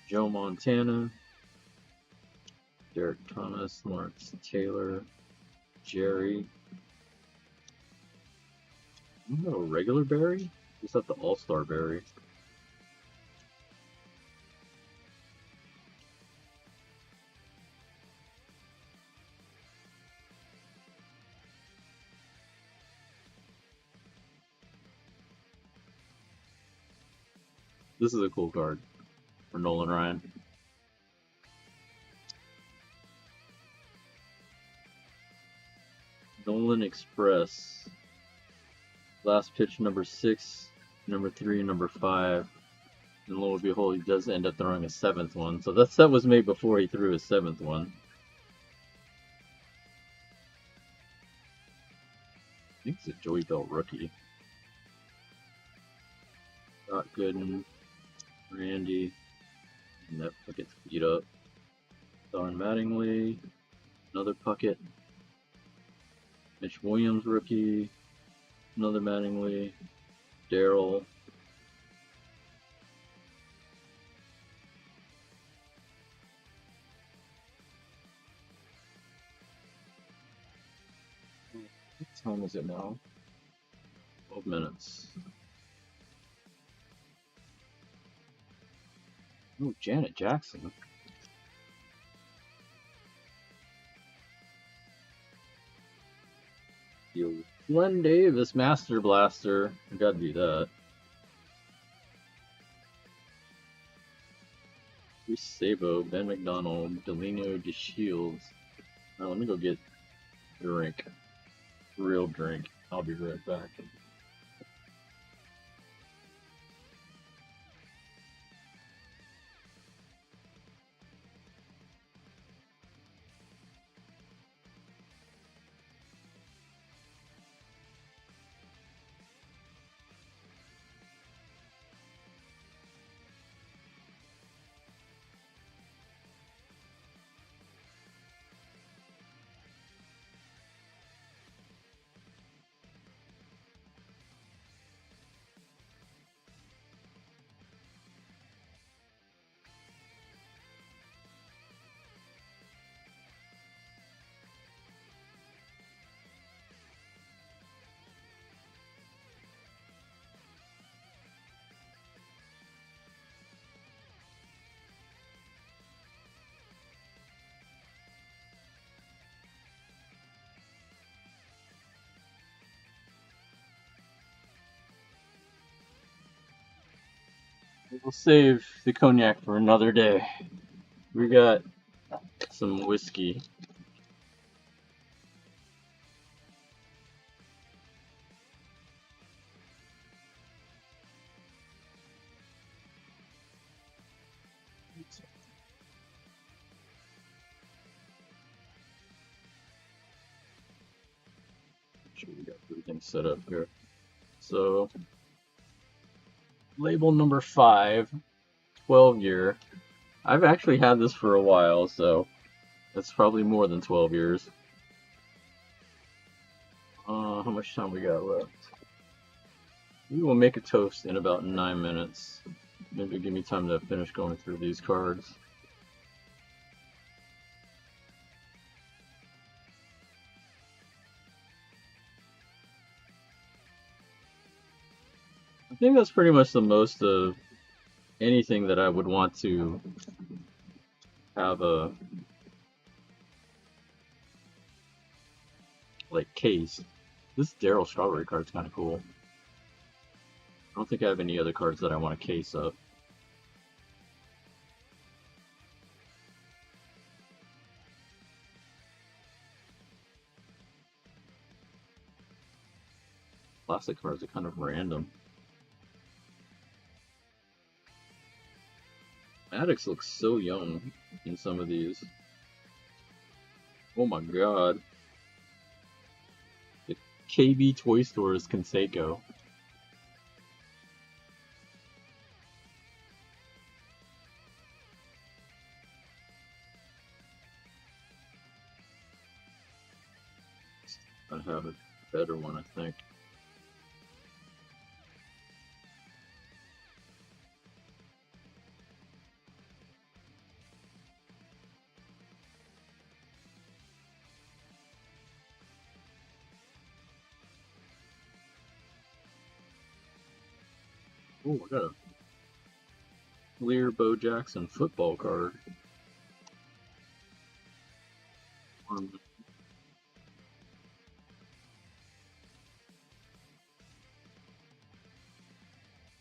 Joe Montana, Derek Thomas, Lawrence Taylor, Jerry. Isn't that a regular berry? Is that the All-Star berry? This is a cool card for Nolan Ryan. Nolan Express. Last pitch number 6, number 3, number 5. And lo and behold, he does end up throwing a 7th one. So that set was made before he threw his 7th one. I think it's a Joey Bell rookie. Scott Gooden, Randy, and that Puckett's beat up. Don Mattingly, another Puckett. Mitch Williams rookie, another Mattingly, Daryl. What time is it now? 12 minutes. Oh, Janet Jackson. Glenn Davis, Master Blaster. I gotta do that. Chris Sabo, Ben McDonald, Delino DeShields. Now let me go get a drink. Real drink. I'll be right back. We'll save the cognac for another day. We got some whiskey. Make sure we got everything set up here. So, label number 5, 12-year. I've actually had this for a while, so it's probably more than 12 years. How much time we got left? We will make a toast in about 9 minutes. Maybe give me time to finish going through these cards. I think that's pretty much the most of anything that I would want to have a case. This Daryl Strawberry card's kind of cool. I don't think I have any other cards that I want to case up. Classic cards are kind of random. Maddox looks so young in some of these. Oh my god. The KB Toy Store's Conseco. I have a better one, I think. Oh, I got a clear Bo Jackson football card.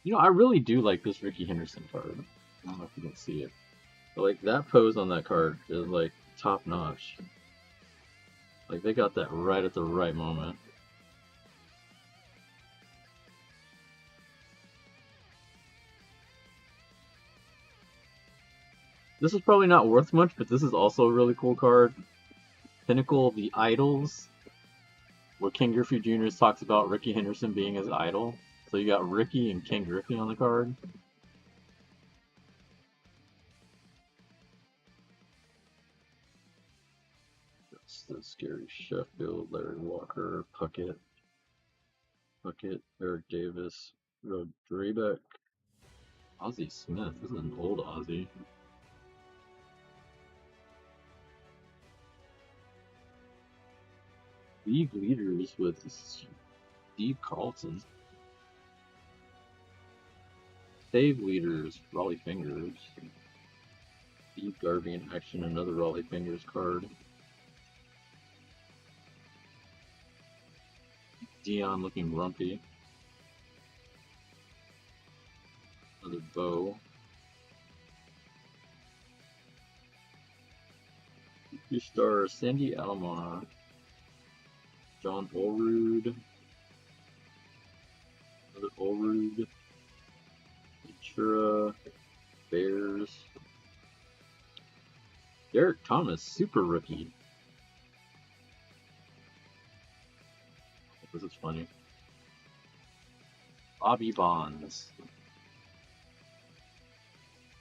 You know, I really do like this Ricky Henderson card. I don't know if you can see it. But like that pose on that card is like top notch. Like they got that right at the right moment. This is probably not worth much, but this is also a really cool card. Pinnacle of the Idols, where King Griffey Jr. talks about Ricky Henderson being his idol. So you got Ricky and King Griffey on the card. That's the Scary Sheffield, Larry Walker, Puckett, Eric Davis, Rodribeck, Ozzie Smith. This is an old Ozzie. League leaders with Steve Carlton. Save leaders, Raleigh Fingers. Steve Garvey in action, another Raleigh Fingers card. Dion looking grumpy. Another Bo. Two-star Sandy Alomar. John Olrude. Another Olrude. Ventura. Bears. Derek Thomas, super rookie. This is funny. Bobby Bonds.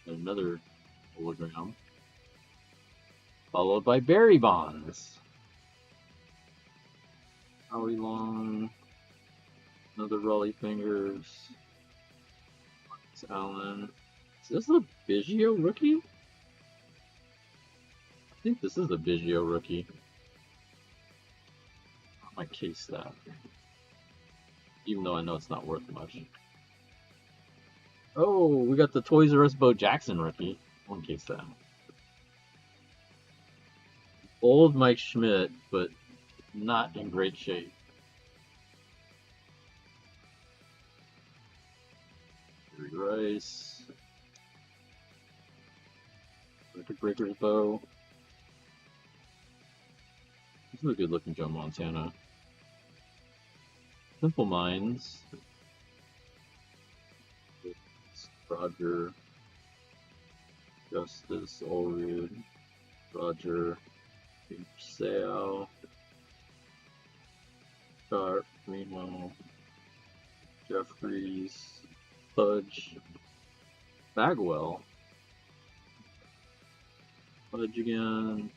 Another hologram. Followed by Barry Bonds. Howie Long. Another Raleigh Fingers. Marcus Allen. Is this a Biggio rookie? I think this is a Biggio rookie. I might case that. Even though I know it's not worth much. Oh, we got the Toys R Us Bo Jackson rookie. I won't case that. Old Mike Schmidt, but not in great shape. Jerry Rice. Circuit Breaker's bow. This is a good looking Joe Montana. Simple Minds. Roger. Justice, Olrude. Roger. Sale. Sharp. Remo. Jeffries. Fudge. Bagwell. Fudge again.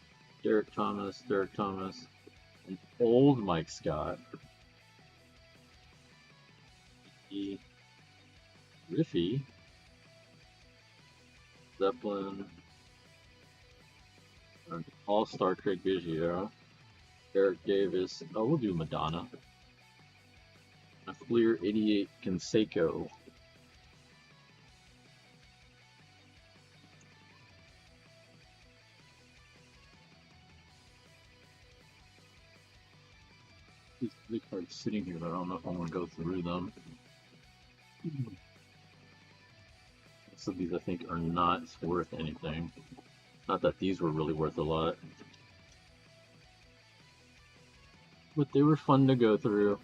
Derek Thomas. And old Mike Scott. Riffy. Zeppelin. All-Star Craig Biggio. Eric Davis. Oh, we'll do Madonna. A Fleer 88 Canseco. These cards sitting here, but I don't know if I want to go through them. Some of these I think are not worth anything. Not that these were really worth a lot. But they were fun to go through.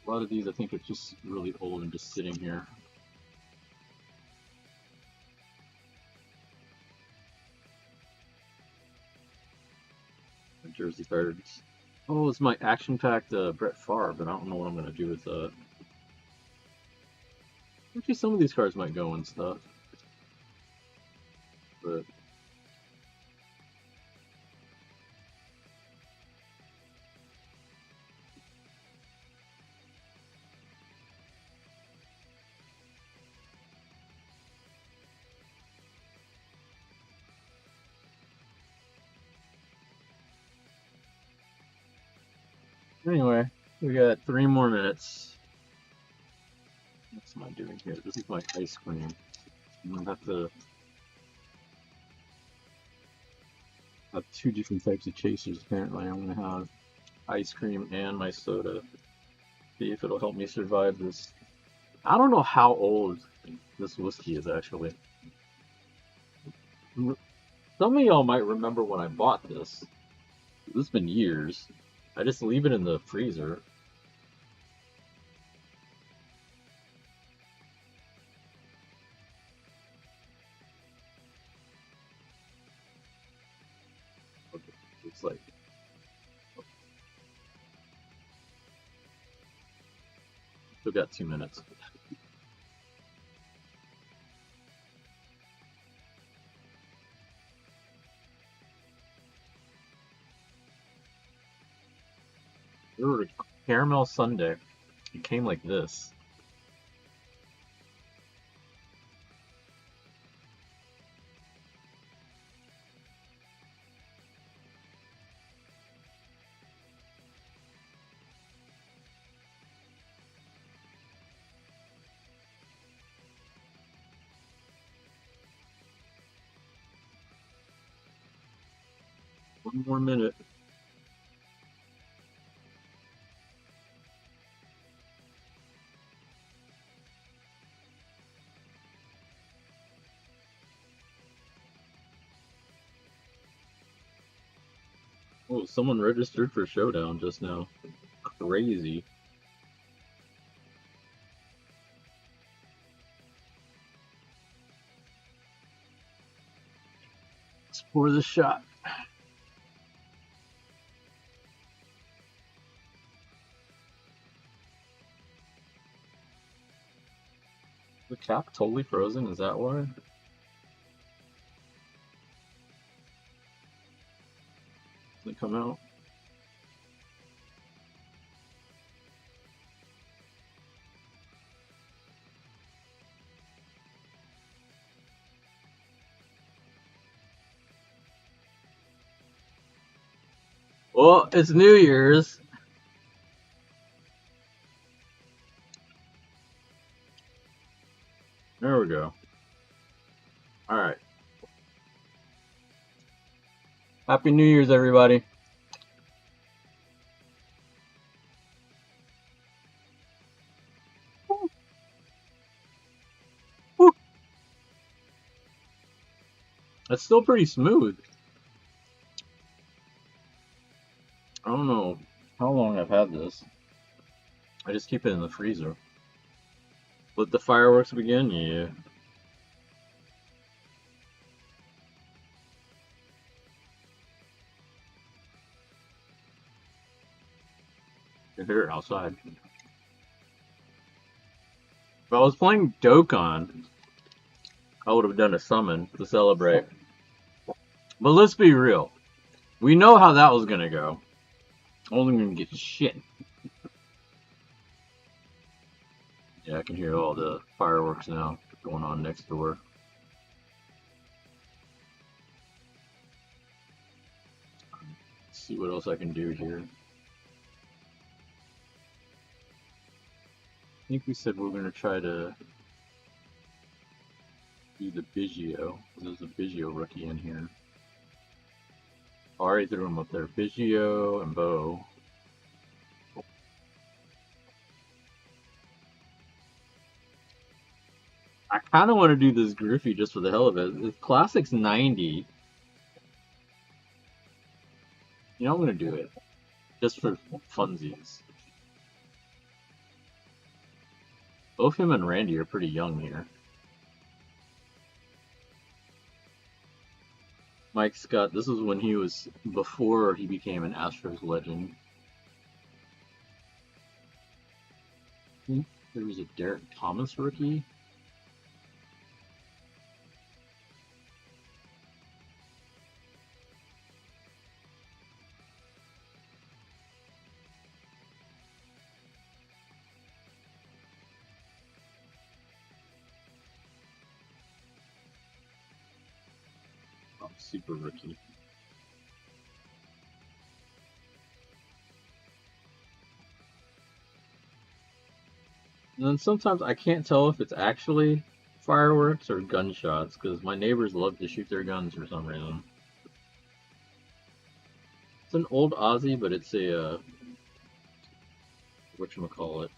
A lot of these I think are just really old and just sitting here. Jersey cards. Oh, it's my action-packed Brett Favre, but I don't know what I'm going to do with that. Actually, some of these cards might go and stuff. But anyway, we got 3 more minutes. What's am I doing here? This is my ice cream. I'm gonna have 2 different types of chasers. Apparently, I'm gonna have ice cream and my soda. See if it'll help me survive this. I don't know how old this whiskey is actually. Some of y'all might remember when I bought this. This has been years. I just leave it in the freezer. It's like still got 2 minutes. Ooh, caramel sundae. It came like this. One more minute. Oh, someone registered for Showdown just now. Crazy. Let's pour the shot. The cap totally frozen? Is that why? Does it come out? Well, it's New Year's. There we go. Alright. Happy New Year's, everybody. That's still pretty smooth. I don't know how long I've had this. I just keep it in the freezer. Let the fireworks begin? Yeah. You hear it outside. If I was playing Dokkan, I would have done a summon to celebrate. But let's be real. We know how that was gonna go. I wasn't gonna get shit. Yeah, I can hear all the fireworks now going on next door. Let's see what else I can do here. I think we said we were gonna try to do the Biggio. There's a Biggio rookie in here. I already threw him up there. Biggio and Bo. I kind of want to do this Griffey just for the hell of it. The Classic's 90. You know, I'm going to do it. Just for funsies. Both him and Randy are pretty young here. Mike Scott, this is when he was before he became an Astros legend. There was a Derek Thomas rookie. Oh, super rookie. And then sometimes I can't tell if it's actually fireworks or gunshots because my neighbors love to shoot their guns for some reason. It's an old Aussie, but it's a whatchamacallit.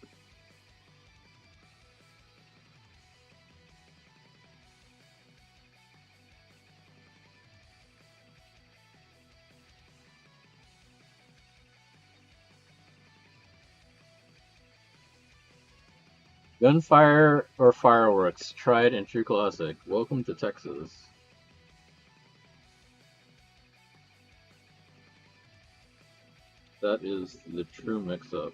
Gunfire or fireworks, tried and true classic. Welcome to Texas. That is the true mix-up.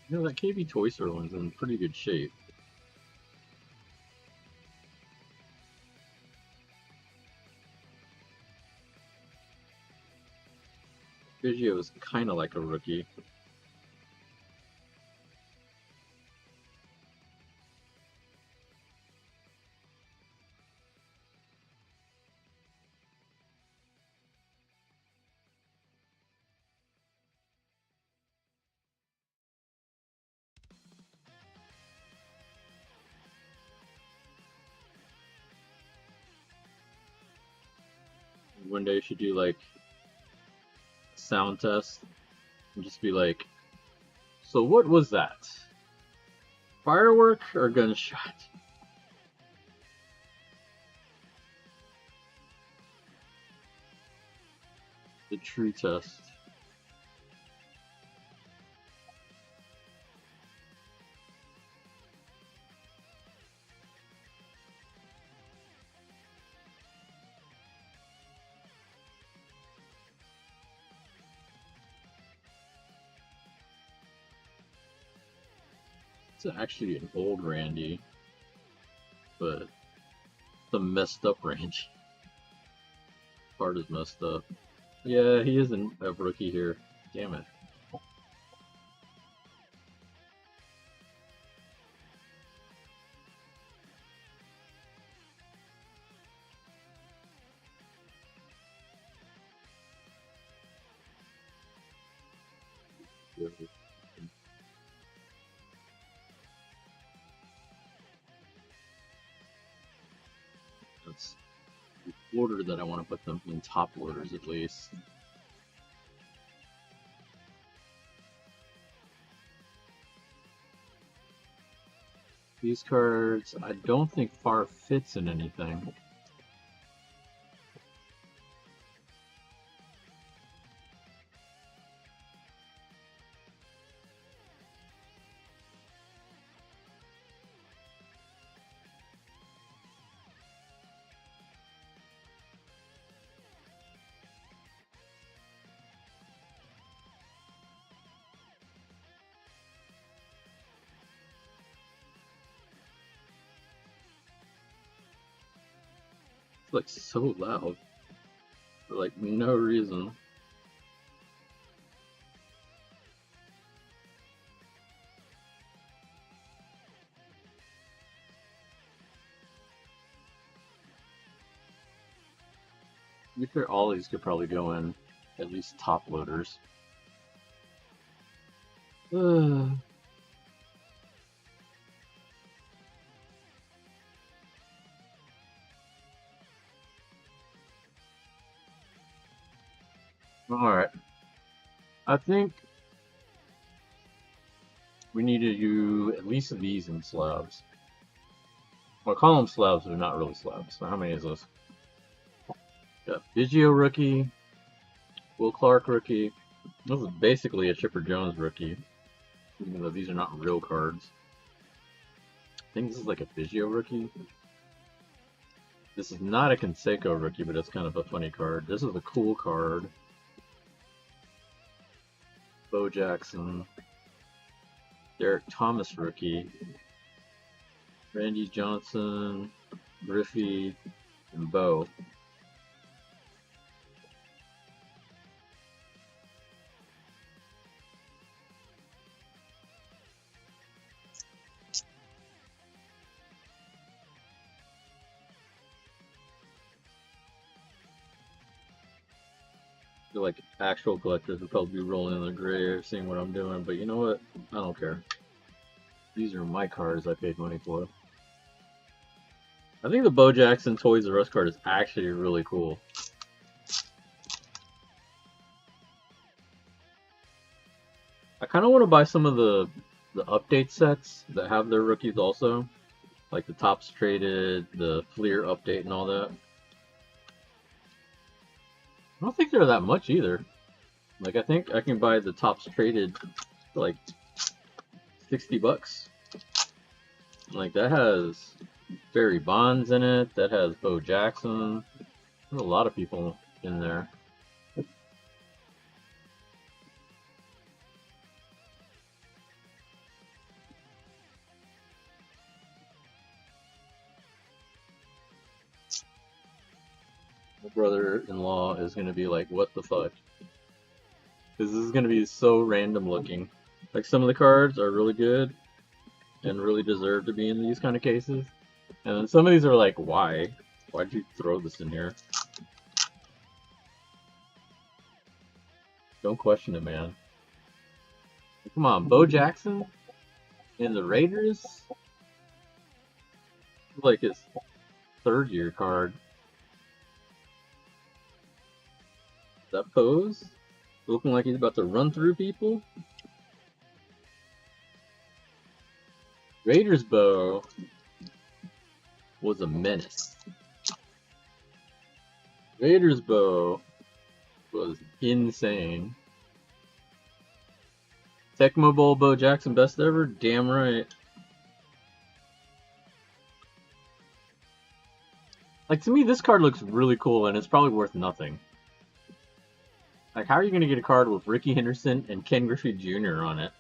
You know, that KB Toy Store one's in pretty good shape. Biggio is kind of like a rookie. One day you should do like a sound test and just be like, so what was that? Firework or gunshot? The true test. It's actually an old Randy, but the messed up Randy. Part is messed up. Yeah, he isn't a rookie here. Damn it. That's the order that I want to put them in, top orders at least. These cards, I don't think far fits in anything. It's like so loud for like no reason. To be fair, all these could probably go in at least top loaders. Alright. I think we need to do at least these in slabs. Well, I call them slabs, but they're not really slabs. So how many is this? Got Biggio rookie, Will Clark rookie. This is basically a Chipper Jones rookie, even though these are not real cards. I think this is like a Biggio rookie. This is not a Canseco rookie, but it's kind of a funny card. This is a cool card. Bo Jackson. Derek Thomas rookie. Randy Johnson, Griffey, and Bo. I feel like actual collectors would probably be rolling in the grave seeing what I'm doing, but you know what? I don't care. These are my cards I paid money for. I think the Bo Jackson Toys R Us card is actually really cool. I kind of want to buy some of the update sets that have their rookies also. Like the Topps Traded, the Fleer update and all that. I don't think they're that much either. Like, I think I can buy the Topps Traded for like 60 bucks. Like, that has Barry Bonds in it, that has Bo Jackson. There's a lot of people in there. My brother-in-law is going to be like, what the fuck? Because this is going to be so random looking. Like, some of the cards are really good and really deserve to be in these kind of cases. And then some of these are like, why? Why'd you throw this in here? Don't question it, man. Come on, Bo Jackson in the Raiders? Like his third year card. That pose? Looking like he's about to run through people? Raiders Bo was a menace. Raiders Bo was insane. Tecmo Bowl Bo Jackson best ever? Damn right. Like, to me, this card looks really cool, and it's probably worth nothing. Like, how are you going to get a card with Ricky Henderson and Ken Griffey Jr. on it?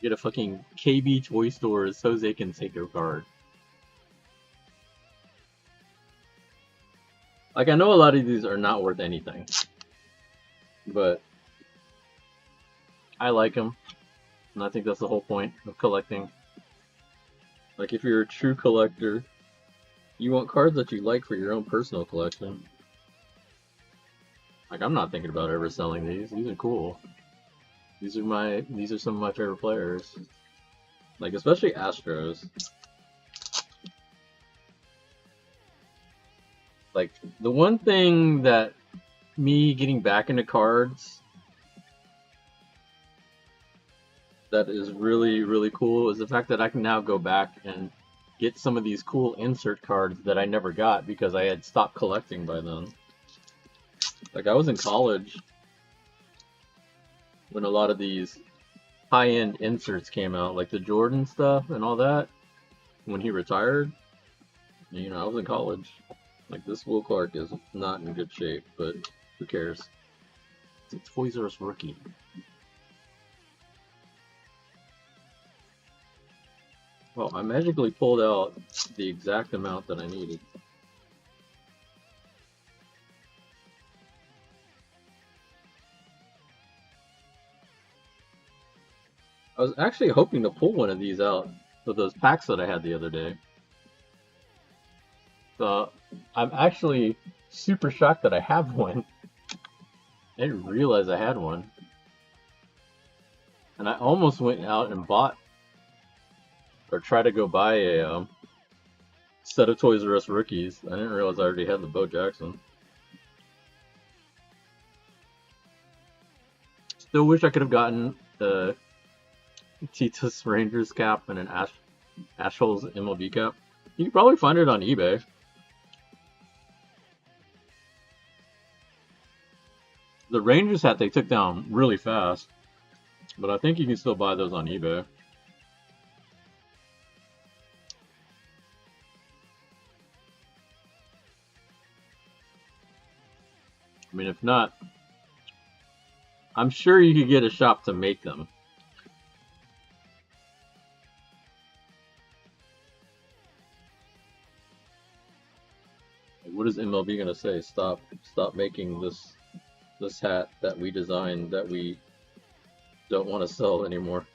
Get a fucking KB Toy Store's Jose Canseco card. Like, I know a lot of these are not worth anything, but I like them, and I think that's the whole point of collecting. Like, if you're a true collector, you want cards that you like for your own personal collection. Like, I'm not thinking about ever selling these. These are cool. These are some of my favorite players. Like especially Astros. Like the one thing that me getting back into cards that is really, really cool is the fact that I can now go back and get some of these cool insert cards that I never got because I had stopped collecting by then. Like I was in college when a lot of these high-end inserts came out, like the Jordan stuff and all that. When he retired, you know, I was in college. Like this Will Clark is not in good shape, but who cares? It's a Toys R Us rookie. Well, I magically pulled out the exact amount that I needed. I was actually hoping to pull one of these out of those packs that I had the other day. So I'm actually super shocked that I have one. I didn't realize I had one. And I almost went out and bought or tried to go buy a set of Toys R Us rookies. I didn't realize I already had the Bo Jackson. Still wish I could have gotten the Titus Rangers cap and an Ashholes MLB cap. You can probably find it on eBay. The Rangers hat they took down really fast, but I think you can still buy those on eBay. I mean, if not, I'm sure you could get a shop to make them. What is MLB gonna say? Stop making this hat that we designed that we don't want to sell anymore.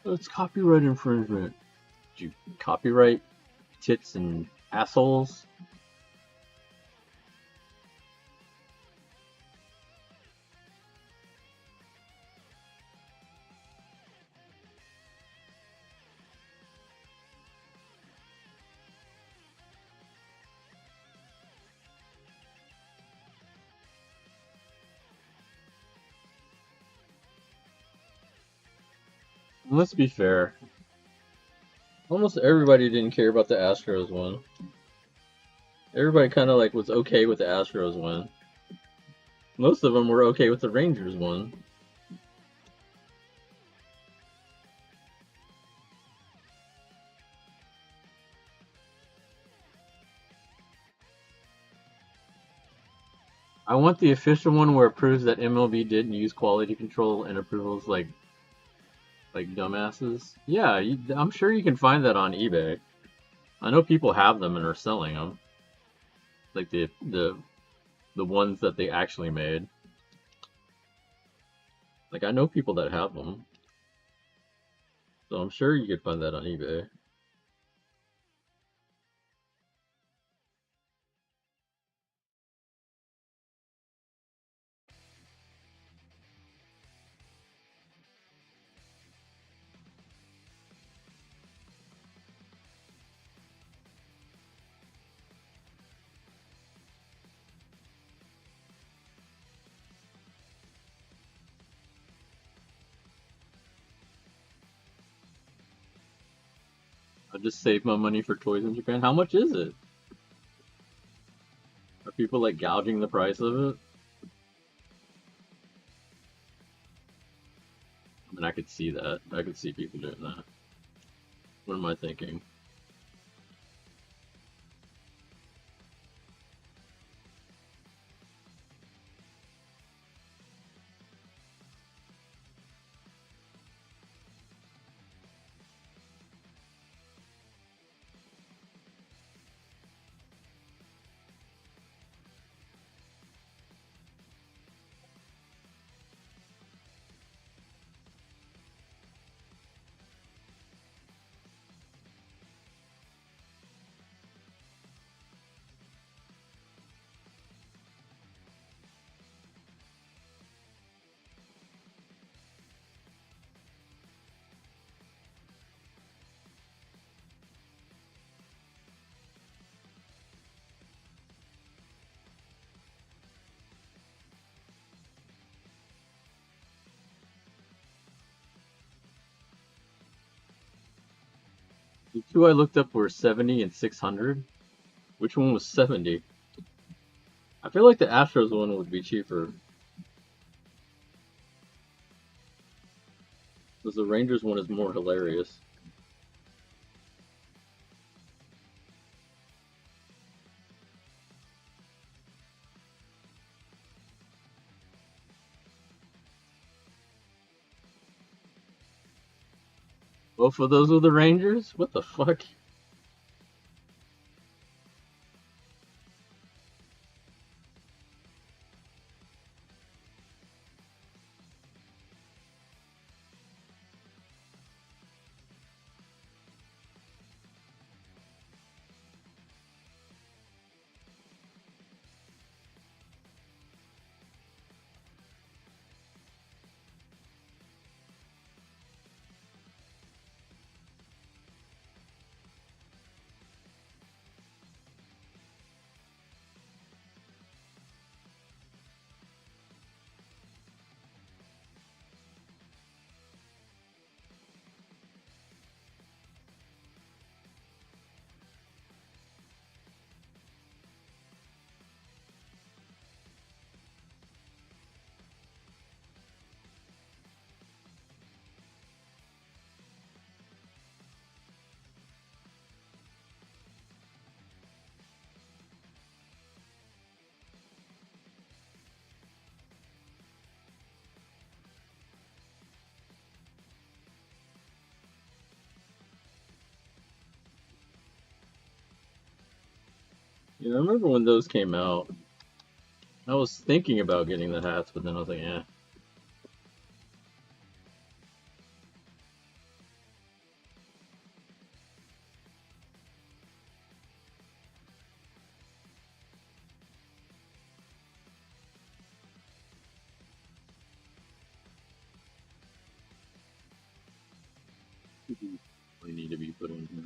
It's copyright infringement. Did you copyright tits and assholes? Let's be fair. Almost everybody didn't care about the Astros one. Everybody kind of like was okay with the Astros one. Most of them were okay with the Rangers one. I want the official one where it proves that MLB didn't use quality control and approvals like dumbasses. Yeah, I'm sure you can find that on eBay. I know people have them and are selling them, like the ones that they actually made. Like I know people that have them, so I'm sure you could find that on eBay. I just saved my money for toys in Japan. How much is it? Are people like gouging the price of it? I mean, I could see that. I could see people doing that. What am I thinking? The two I looked up were 70 and 600. Which one was 70? I feel like the Astros one would be cheaper. Because the Rangers one is more hilarious. Both of those were the Rangers? What the fuck? Yeah, I remember when those came out. I was thinking about getting the hats, but then I was like, eh. They need to be put in here.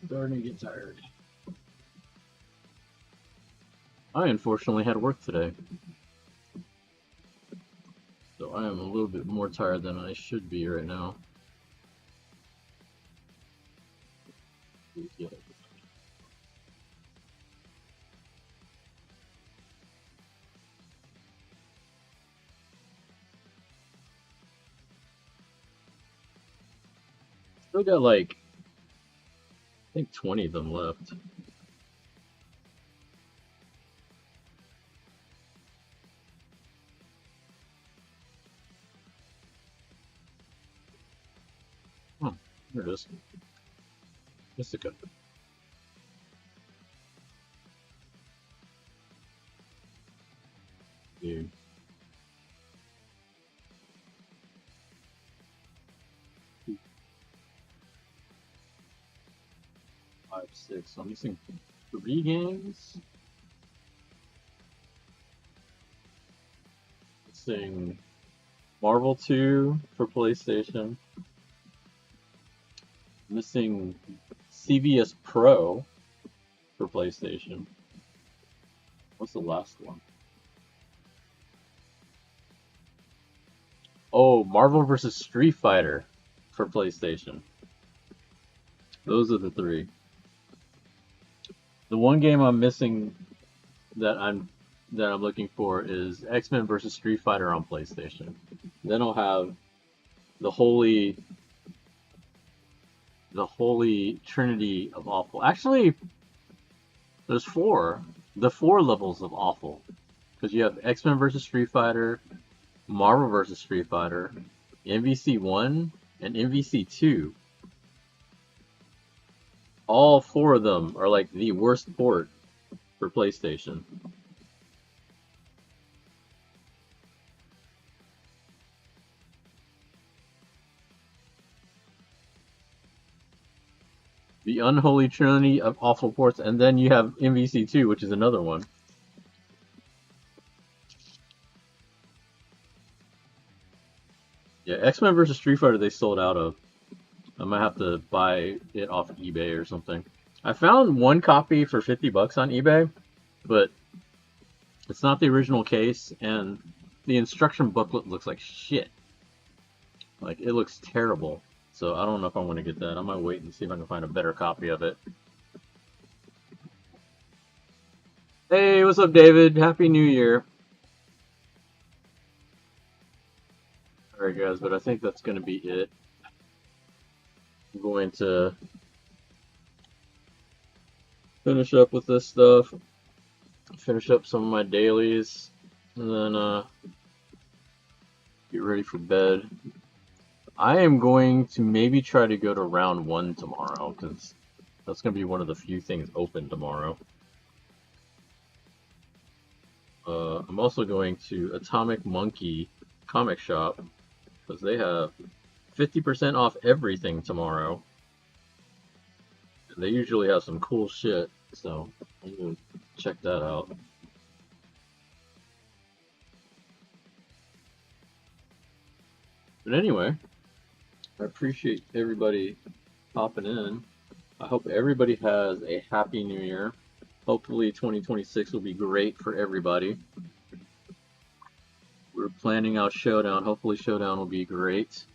Starting to get tired. I unfortunately had work today, so I am a little bit more tired than I should be right now. Yeah. Still got like, I think 20 of them left. Oh, there it is. Mystico. Dude. 5, 6. I'm missing 3 games. Missing Marvel 2 for PlayStation. Missing CVS Pro for PlayStation. What's the last one? Oh, Marvel vs. Street Fighter for PlayStation. Those are the 3. The one game I'm missing that I'm looking for is X-Men vs. Street Fighter on PlayStation. Then I'll have the holy trinity of awful. Actually, there's 4. The 4 levels of awful. Because you have X-Men vs. Street Fighter, Marvel vs. Street Fighter, MVC 1, and MVC 2. All 4 of them are like the worst port for PlayStation. The unholy trinity of awful ports, and then you have MVC 2, which is another one. Yeah, X-Men versus Street Fighter they sold out of. I might have to buy it off eBay or something. I found one copy for $50 on eBay, but it's not the original case, and the instruction booklet looks like shit. Like, it looks terrible. So I don't know if I want to get that. I might wait and see if I can find a better copy of it. Hey, what's up, David? Happy New Year. Alright, guys, but I think that's going to be it. I'm going to finish up with this stuff, finish up some of my dailies, and then get ready for bed. I am going to maybe try to go to round 1 tomorrow, because that's going to be one of the few things open tomorrow. I'm also going to Atomic Monkey Comic Shop, because they have 50% off everything tomorrow. And they usually have some cool shit, so I'm going to check that out. But anyway, I appreciate everybody popping in. I hope everybody has a happy new year. Hopefully 2026 will be great for everybody. We're planning out Showdown. Hopefully Showdown will be great.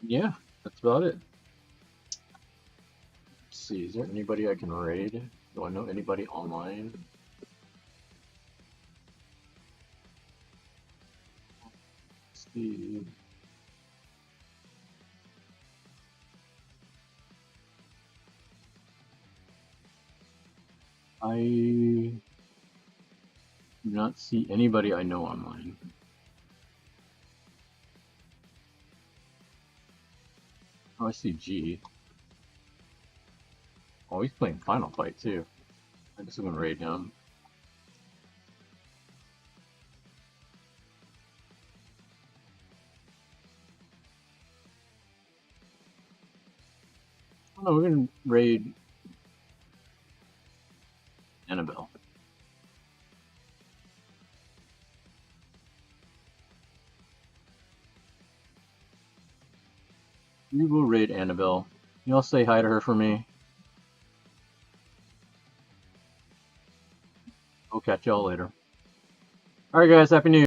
Yeah, that's about it. Let's see, is there anybody I can raid? Do I know anybody online? Let's see. I do not see anybody I know online. Oh, I see G. Oh, he's playing Final Fight too. I guess I'm gonna raid him. Oh no, we're gonna raid Annabelle. We will raid Annabelle. Y'all say hi to her for me. I'll catch y'all later. Alright guys, Happy New Year.